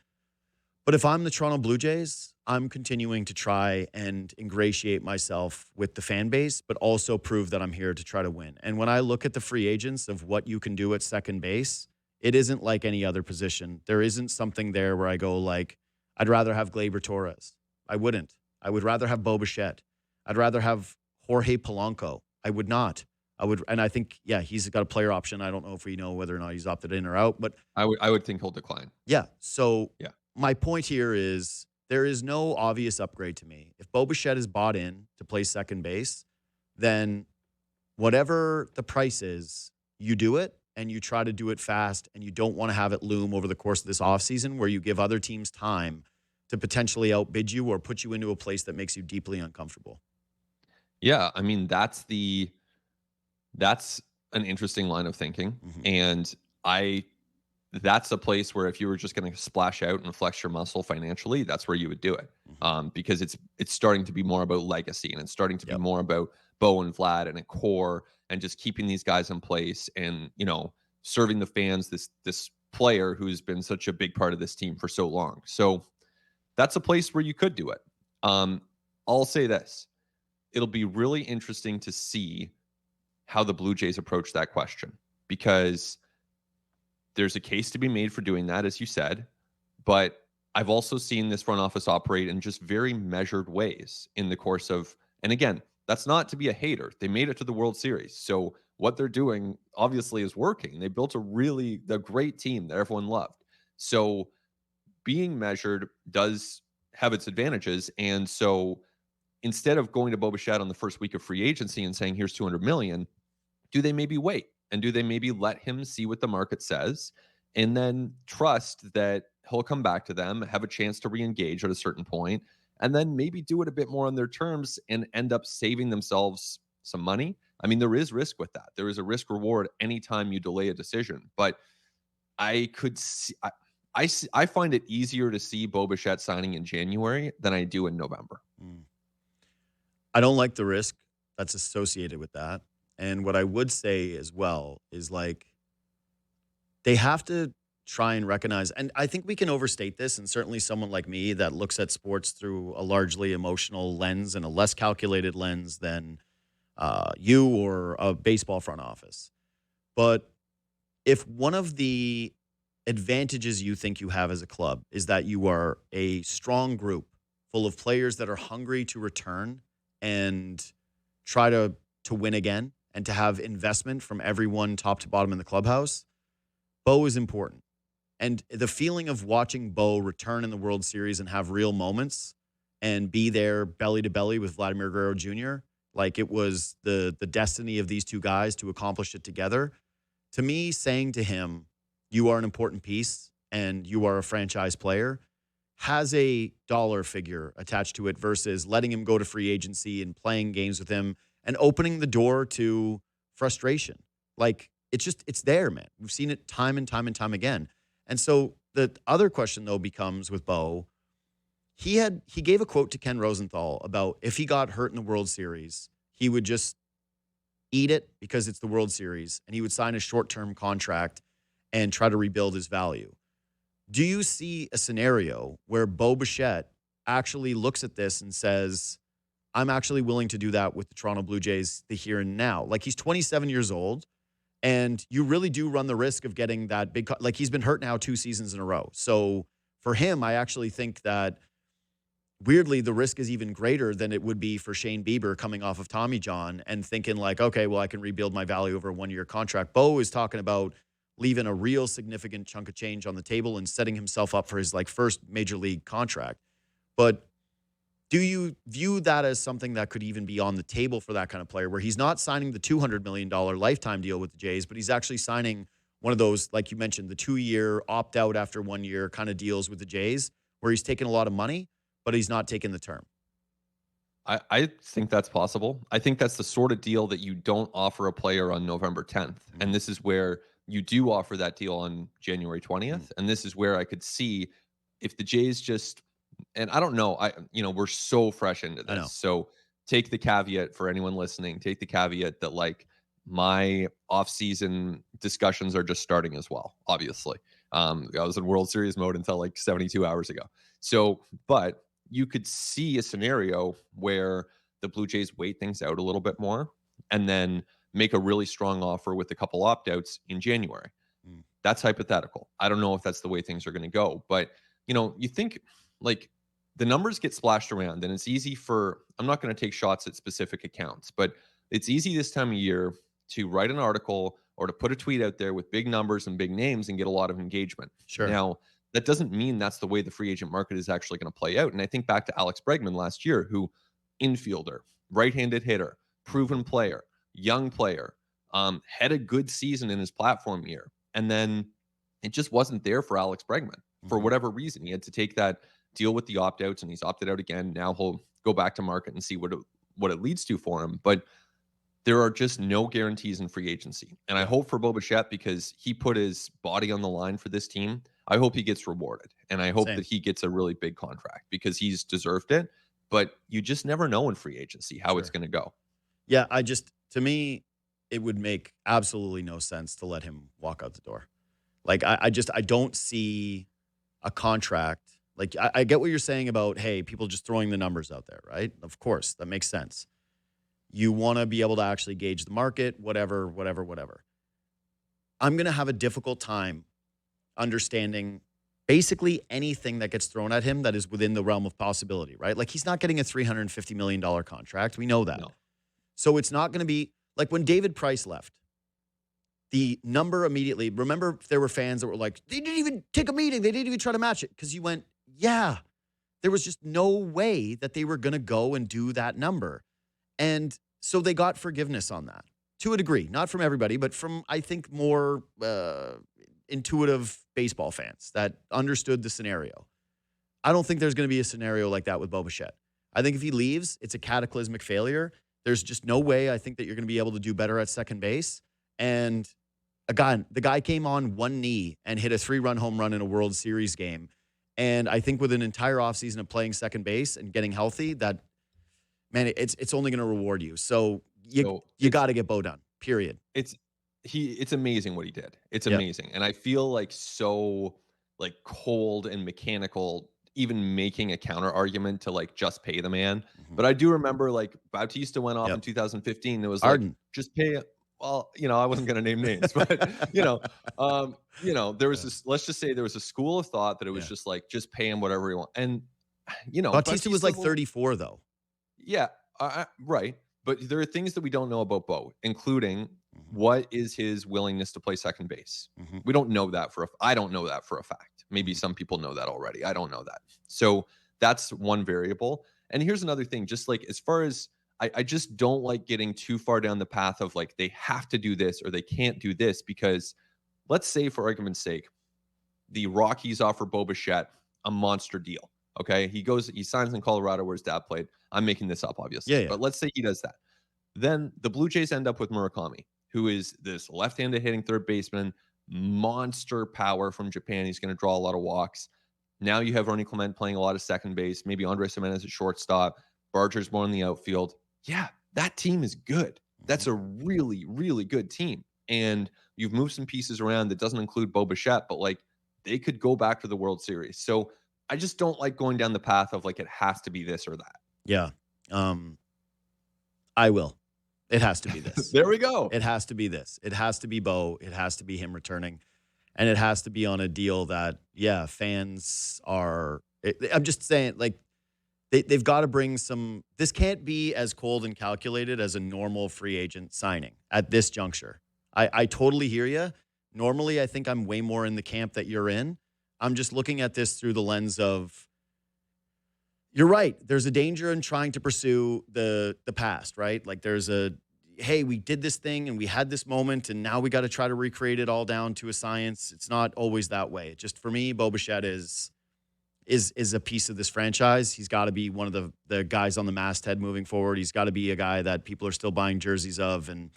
But if I'm the Toronto Blue Jays, I'm continuing to try and ingratiate myself with the fan base, but also prove that I'm here to try to win. And when I look at the free agents of what you can do at second base, it isn't like any other position. There isn't something there where I go like, I'd rather have Gleyber Torres. I wouldn't. I would rather have Bo Bichette. I'd rather have Jorge Polanco. I would not. I would, and I think, yeah, he's got a player option. I don't know if we know whether or not he's opted in or out, but I would think he'll decline. yeah. So Yeah. my point here is there is no obvious upgrade to me. If Bo Bichette is bought in to play second base, then whatever the price is, you do it and you try to do it fast, and you don't want to have it loom over the course of this offseason where you give other teams time to potentially outbid you or put you into a place that makes you deeply uncomfortable. Yeah, I mean that's an interesting line of thinking, and that's a place where if you were just going to splash out and flex your muscle financially, that's where you would do it, because it's starting to be more about legacy, and it's starting to be more about Bo and Vlad and a core, and just keeping these guys in place, and serving the fans this player who's been such a big part of this team for so long. So that's a place where you could do it. I'll say this. It'll be really interesting to see how the Blue Jays approach that question, because there's a case to be made for doing that, as you said, but I've also seen this front office operate in just very measured ways in the course of, and again, that's not to be a hater. They made it to the World Series. So what they're doing obviously is working. They built a great team that everyone loved. So being measured does have its advantages. And so instead of going to Bo Bichette on the first week of free agency and saying, here's $200 million, do they maybe wait? And do they maybe let him see what the market says and then trust that he'll come back to them, have a chance to re-engage at a certain point, and then maybe do it a bit more on their terms and end up saving themselves some money? I mean, there is risk with that. There is a risk reward anytime you delay a decision. But I could see, I find it easier to see Bo Bichette signing in January than I do in November. I don't like the risk that's associated with that. And what I would say as well is like they have to try and recognize, and I think we can overstate this, and certainly someone like me that looks at sports through a largely emotional lens and a less calculated lens than you or a baseball front office. But if one of the advantages you think you have as a club is that you are a strong group full of players that are hungry to return and try to win again, and to have investment from everyone top to bottom in the clubhouse, Bo is important. And the feeling of watching Bo return in the World Series and have real moments and be there belly to belly with Vladimir Guerrero Jr., like it was the destiny of these two guys to accomplish it together. To me, saying to him, you are an important piece and you are a franchise player, has a dollar figure attached to it versus letting him go to free agency and playing games with him and opening the door to frustration. Like, it's there, man. We've seen it time and time and time again. And so the other question, though, becomes with Bo, he gave a quote to Ken Rosenthal about if he got hurt in the World Series, he would just eat it because it's the World Series, and he would sign a short-term contract and try to rebuild his value. Do you see a scenario where Bo Bichette actually looks at this and says, I'm actually willing to do that with the Toronto Blue Jays, the here and now? Like, he's 27 years old, and you really do run the risk of getting that big, like, he's been hurt now 2 seasons in a row. So for him, I actually think that weirdly, the risk is even greater than it would be for Shane Bieber coming off of Tommy John and thinking like, okay, well, I can rebuild my value over a 1-year contract. Bo is talking about leaving a real significant chunk of change on the table and setting himself up for his like first major league contract. But do you view that as something that could even be on the table for that kind of player, where he's not signing the $200 million lifetime deal with the Jays, but he's actually signing one of those, like you mentioned, the 2-year opt out after 1 year kind of deals with the Jays, where he's taking a lot of money, but he's not taking the term? I think that's possible. I think that's the sort of deal that you don't offer a player on November 10th. And this is where you do offer that deal on January 20th. And this is where I could see if the Jays just, and I don't know, we're so fresh into I know. this. So take the caveat for anyone listening, take the caveat that like my off-season discussions are just starting as well, obviously. I was in World Series mode until like 72 hours ago. So, but you could see a scenario where the Blue Jays wait things out a little bit more and then make a really strong offer with a couple opt-outs in January. Mm. That's hypothetical. I don't know if that's the way things are going to go, but you think like the numbers get splashed around and it's easy for, I'm not going to take shots at specific accounts, but it's easy this time of year to write an article or to put a tweet out there with big numbers and big names and get a lot of engagement. Sure. Now, that doesn't mean that's the way the free agent market is actually going to play out. And I think back to Alex Bregman last year, who infielder, right-handed hitter, proven player, young player, had a good season in his platform year. And then it just wasn't there for Alex Bregman for whatever reason. He had to take that deal with the opt-outs and he's opted out again. Now he'll go back to market and see what it leads to for him. But there are just no guarantees in free agency. And I hope for Bo Bichette, because he put his body on the line for this team, I hope he gets rewarded. And I hope that he gets a really big contract because he's deserved it. But you just never know in free agency how it's going to go. Yeah, to me, it would make absolutely no sense to let him walk out the door. Like, I don't see a contract. Like, I get what you're saying about, hey, people just throwing the numbers out there, right? Of course, that makes sense. You want to be able to actually gauge the market, whatever. I'm going to have a difficult time understanding basically anything that gets thrown at him that is within the realm of possibility, right? Like, he's not getting a $350 million contract. We know that. No. So it's not going to be like when David Price left, the number immediately, remember there were fans that were like, they didn't even take a meeting. They didn't even try to match it because you went, yeah, there was just no way that they were going to go and do that number. And so they got forgiveness on that to a degree, not from everybody, but from, I think, more intuitive baseball fans that understood the scenario. I don't think there's going to be a scenario like that with Bo Bichette. I think if he leaves, it's a cataclysmic failure. There's just no way I think that you're going to be able to do better at second base. And again, the guy came on one knee and hit a 3-run home run in a World Series game. And I think with an entire offseason of playing second base and getting healthy, that, man, it's only going to reward you. So you got to get Bo done, period. It's amazing what he did. It's amazing. And I feel like so like cold and mechanical, even making a counter argument to like just pay the man. Mm-hmm. But I do remember like Bautista went off in 2015. It was Arden. Like, just pay. Well, I wasn't going to name names, but there was this, let's just say there was a school of thought that it was just like, just pay him whatever he wants. And, Bautista was like 34 though. Yeah. Right. But there are things that we don't know about Bo, including what is his willingness to play second base. Mm-hmm. We don't know that I don't know that for a fact. Maybe some people know that already. I don't know that. So that's one variable. And here's another thing, just like as far as I just don't like getting too far down the path of like, they have to do this or they can't do this, because let's say for argument's sake, the Rockies offer Bo Bichette a monster deal. Okay. He signs in Colorado where his dad played. I'm making this up, obviously. Yeah. But let's say he does that. Then the Blue Jays end up with Murakami, who is this left-handed hitting third baseman, monster power from Japan. He's going to draw a lot of walks. Now you have Ernie Clement playing a lot of second base, maybe Andres Gimenez at shortstop, Barger's more in the outfield. Yeah, that team is good. That's a really, really good team. And you've moved some pieces around that doesn't include Bo Bichette, but like they could go back to the World Series. So I just don't like going down the path of like it has to be this or that. Yeah. I will. It has to be this. There we go. It has to be this. It has to be Bo. It has to be him returning. And it has to be on a deal that, fans are – I'm just saying, like, they've got to bring some – this can't be as cold and calculated as a normal free agent signing at this juncture. I totally hear you. Normally, I think I'm way more in the camp that you're in. I'm just looking at this through the lens of – you're right. There's a danger in trying to pursue the past, right? Like there's hey, we did this thing and we had this moment and now we got to try to recreate it all down to a science. It's not always that way. Just for me, Bo Bichette is a piece of this franchise. He's got to be one of the guys on the masthead moving forward. He's got to be a guy that people are still buying jerseys of. And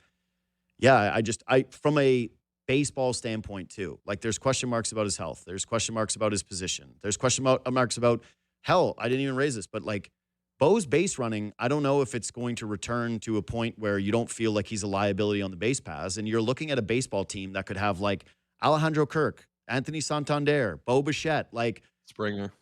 I from a baseball standpoint too, like there's question marks about his health. There's question marks about his position. There's question marks about, hell, I didn't even raise this, but like Bo's base running, I don't know if it's going to return to a point where you don't feel like he's a liability on the base paths. And you're looking at a baseball team that could have like Alejandro Kirk, Anthony Santander, Bo Bichette. Like, Springer.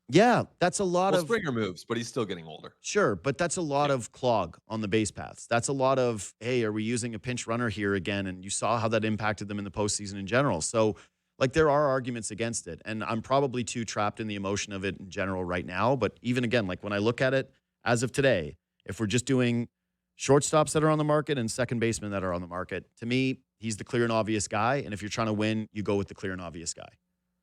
yeah, that's a lot Well, of Springer moves, but he's still getting older. sure, but that's a lot of clog on the base paths. That's a lot of, hey, are we using a pinch runner here again? And you saw how that impacted them in the postseason in general. So, like, there are arguments against it. And I'm probably too trapped in the emotion of it in general right now. But even again, like when I look at it as of today, if we're just doing shortstops that are on the market and second basemen that are on the market, to me, he's the clear and obvious guy. And if you're trying to win, you go with the clear and obvious guy.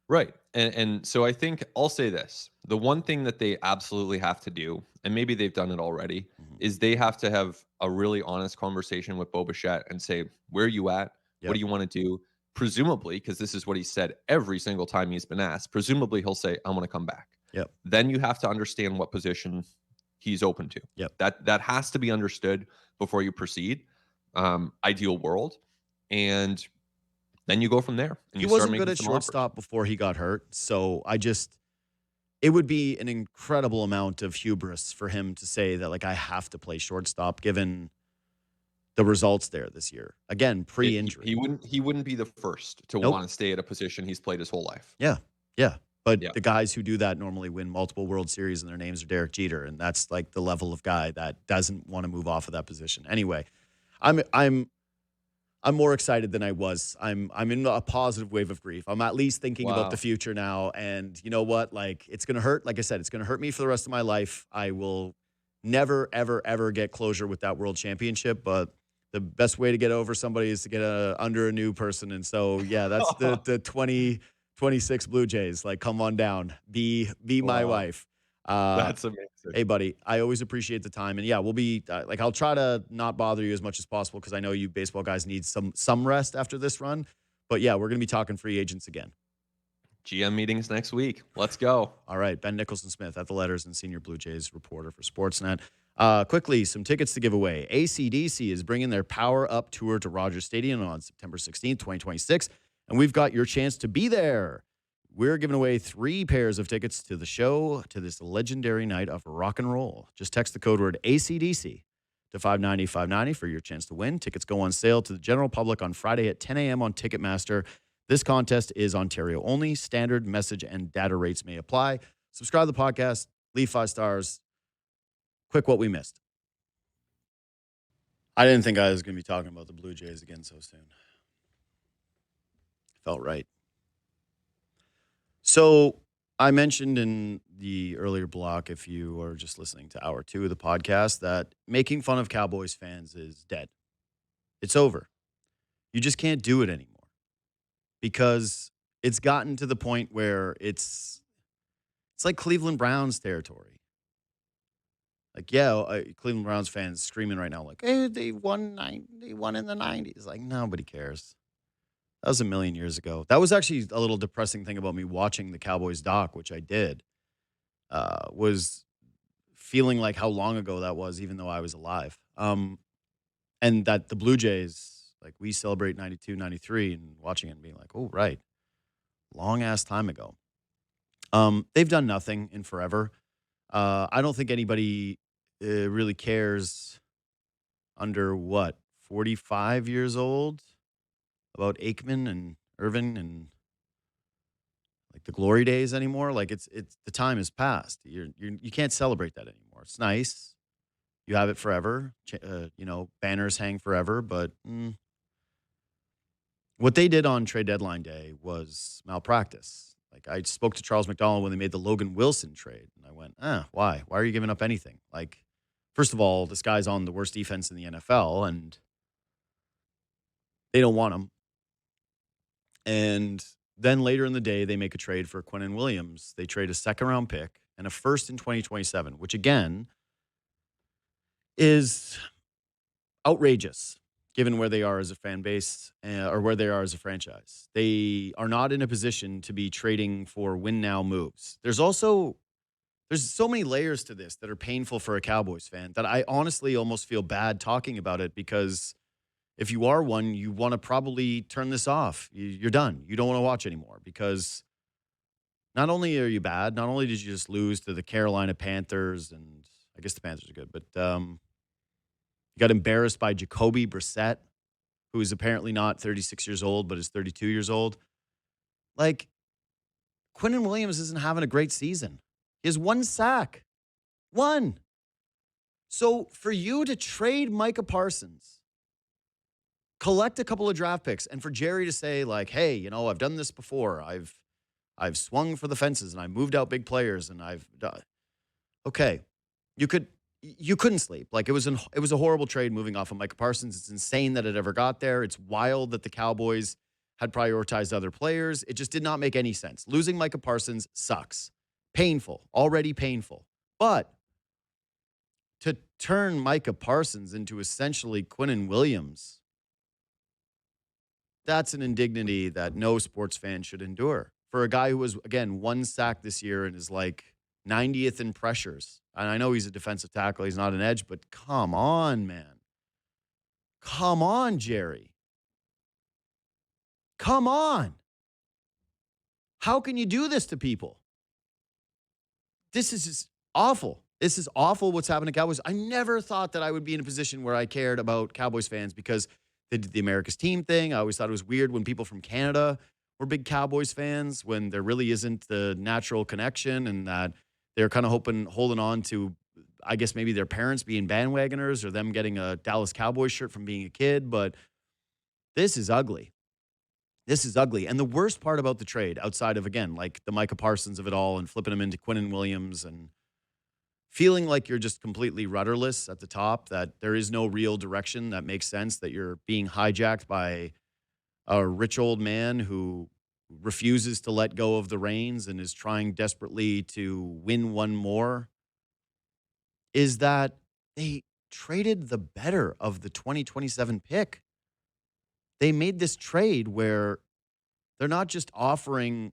Right. And so I think I'll say this. The one thing that they absolutely have to do, and maybe they've done it already, is they have to have a really honest conversation with Bo Bichette and say, where are you at? What do you want to do? Presumably, because this is what he said every single time he's been asked, presumably he'll say, I want to come back. Yep. Then you have to understand what position he's open to. Yep. That has to be understood before you proceed. Ideal world. And then you go from there. And He wasn't good at shortstop before he got hurt. So it would be an incredible amount of hubris for him to say that, like, I have to play shortstop given the results there this year. Again, pre-injury. He wouldn't be the first to want to stay at a position he's played his whole life. Yeah. Yeah. But the guys who do that normally win multiple World Series, and their names are Derek Jeter. And that's like the level of guy that doesn't want to move off of that position. Anyway, I'm more excited than I was. I'm in a positive wave of grief. I'm at least thinking about the future now. And you know what? Like, it's going to hurt. Like I said, it's going to hurt me for the rest of my life. I will never, ever, ever get closure with that world championship. But the best way to get over somebody is to get under a new person. And so, yeah, that's the 2026 Blue Jays. Like, come on down. Be my wife. That's amazing. Hey, buddy, I always appreciate the time. And yeah, we'll be I'll try to not bother you as much as possible because I know you baseball guys need some rest after this run. But yeah, we're going to be talking free agents again. GM meetings next week. Let's go. All right. Ben Nicholson-Smith at the Letters and senior Blue Jays reporter for Sportsnet. Quickly, some tickets to give away. AC/DC is bringing their Power Up tour to Rogers Stadium on September 16th, 2026. And we've got your chance to be there. We're giving away 3 pairs of tickets to the show, to this legendary night of rock and roll. Just text the code word ACDC to 590-590 for your chance to win. Tickets go on sale to the general public on Friday at 10 a.m. on Ticketmaster. This contest is Ontario only. Standard message and data rates may apply. Subscribe to the podcast. Leave 5 stars. Quick, what we missed. I didn't think I was going to be talking about the Blue Jays again so soon. Felt right. So I mentioned in the earlier block, if you are just listening to hour 2 of the podcast, that making fun of Cowboys fans is dead. It's over. You just can't do it anymore because it's gotten to the point where it's like Cleveland Browns territory. Like, Cleveland Browns fans screaming right now, like, hey, they won in the 90s. Like, nobody cares. That was a million years ago. That was actually a little depressing thing about me watching the Cowboys doc, which I did, was feeling like how long ago that was, even though I was alive. And that the Blue Jays, like, we celebrate 92, 93, and watching it and being like, oh, right. Long-ass time ago. They've done nothing in forever. I don't think anybody really cares under, 45 years old? About Aikman and Irvin and like the glory days anymore. Like it's the time has passed. You can't celebrate that anymore. It's nice. You have it forever. Banners hang forever. But what they did on trade deadline day was malpractice. Like, I spoke to Charles McDonald when they made the Logan Wilson trade. And I went, why? Why are you giving up anything? Like, first of all, this guy's on the worst defense in the NFL and they don't want him. And then later in the day, they make a trade for Quinnen Williams. They trade a second-round pick and a first in 2027, which, again, is outrageous given where they are as a fan base or where they are as a franchise. They are not in a position to be trading for win-now moves. There's so many layers to this that are painful for a Cowboys fan that I honestly almost feel bad talking about it because if you are one, you want to probably turn this off. You're done. You don't want to watch anymore because not only are you bad, not only did you just lose to the Carolina Panthers and I guess the Panthers are good, but he got embarrassed by Jacoby Brissett, who is apparently not 36 years old, but is 32 years old. Like, Quinnen Williams isn't having a great season. He has 1 sack. 1. So for you to trade Micah Parsons, collect a couple of draft picks, and for Jerry to say, like, hey, you know, I've done this before. I've swung for the fences and I moved out big players and I've done. Okay. You couldn't sleep. Like, it was a horrible trade moving off of Micah Parsons. It's insane that it ever got there. It's wild that the Cowboys had prioritized other players. It just did not make any sense. Losing Micah Parsons sucks. Painful. Already painful. But to turn Micah Parsons into essentially Quinnen Williams, that's an indignity that no sports fan should endure. For a guy who was, again, 1 sack this year and is like 90th in pressures. And I know he's a defensive tackle. He's not an edge, but come on, man. Come on, Jerry. Come on. How can you do this to people? This is just awful. This is awful what's happening to Cowboys. I never thought that I would be in a position where I cared about Cowboys fans because they did the America's Team thing. I always thought it was weird when people from Canada were big Cowboys fans when there really isn't the natural connection and that they're kind of holding on to, I guess, maybe their parents being bandwagoners or them getting a Dallas Cowboys shirt from being a kid. But this is ugly. This is ugly. And the worst part about the trade, outside of, again, like the Micah Parsons of it all and flipping him into Quinnen Williams and feeling like you're just completely rudderless at the top, that there is no real direction that makes sense, that you're being hijacked by a rich old man who refuses to let go of the reins and is trying desperately to win one more, is that they traded the better of the 2027 pick. They made this trade where they're not just offering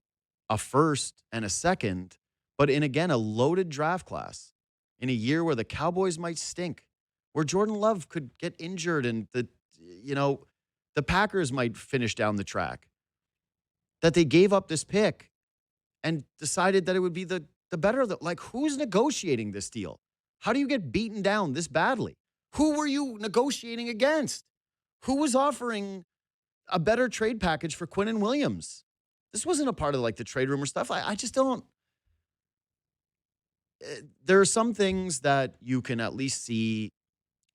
a first and a second, but in, again, a loaded draft class in a year where the Cowboys might stink, where Jordan Love could get injured and the Packers might finish down the track, that they gave up this pick and decided that it would be the better of the, like, who's negotiating this deal? How do you get beaten down this badly? Who were you negotiating against? Who was offering a better trade package for Quinnen Williams? This wasn't a part of, like, the trade rumor stuff. I just don't. There are some things that you can at least see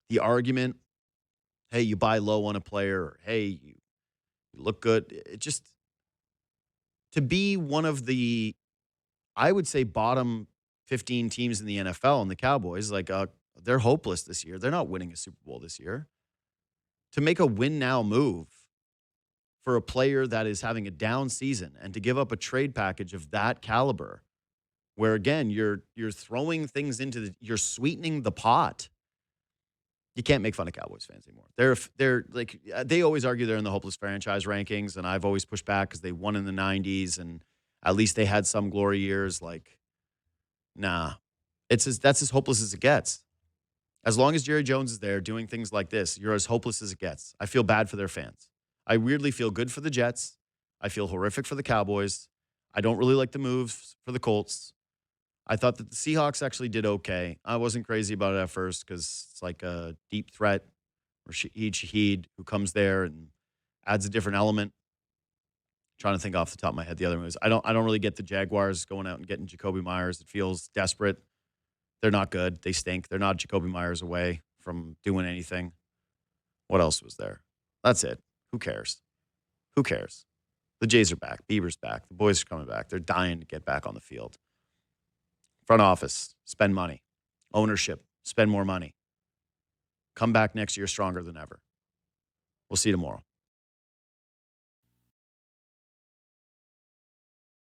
the argument. Hey, you buy low on a player. Or, hey, you look good. It just, to be one of the, I would say, bottom 15 teams in the NFL and the Cowboys, like, they're hopeless this year. They're not winning a Super Bowl this year. To make a win now move for a player that is having a down season and to give up a trade package of that caliber, where, again, you're throwing things you're sweetening the pot. You can't make fun of Cowboys fans anymore. They're like, they always argue they're in the hopeless franchise rankings, and I've always pushed back because they won in the 90s and at least they had some glory years. Like, nah, that's as hopeless as it gets. As long as Jerry Jones is there doing things like this, you're as hopeless as it gets. I feel bad for their fans. I weirdly feel good for the Jets. I feel horrific for the Cowboys. I don't really like the moves for the Colts. I thought that the Seahawks actually did okay. I wasn't crazy about it at first because it's like a deep threat, Rashid Shaheed, who comes there and adds a different element. Trying to think off the top of my head the other moves. I don't really get the Jaguars going out and getting Jacoby Myers. It feels desperate. They're not good. They stink. They're not Jacoby Myers away from doing anything. What else was there? That's it. Who cares? Who cares? The Jays are back. Bieber's back. The boys are coming back. They're dying to get back on the field. Front office, spend money. Ownership, spend more money. Come back next year stronger than ever. We'll see you tomorrow.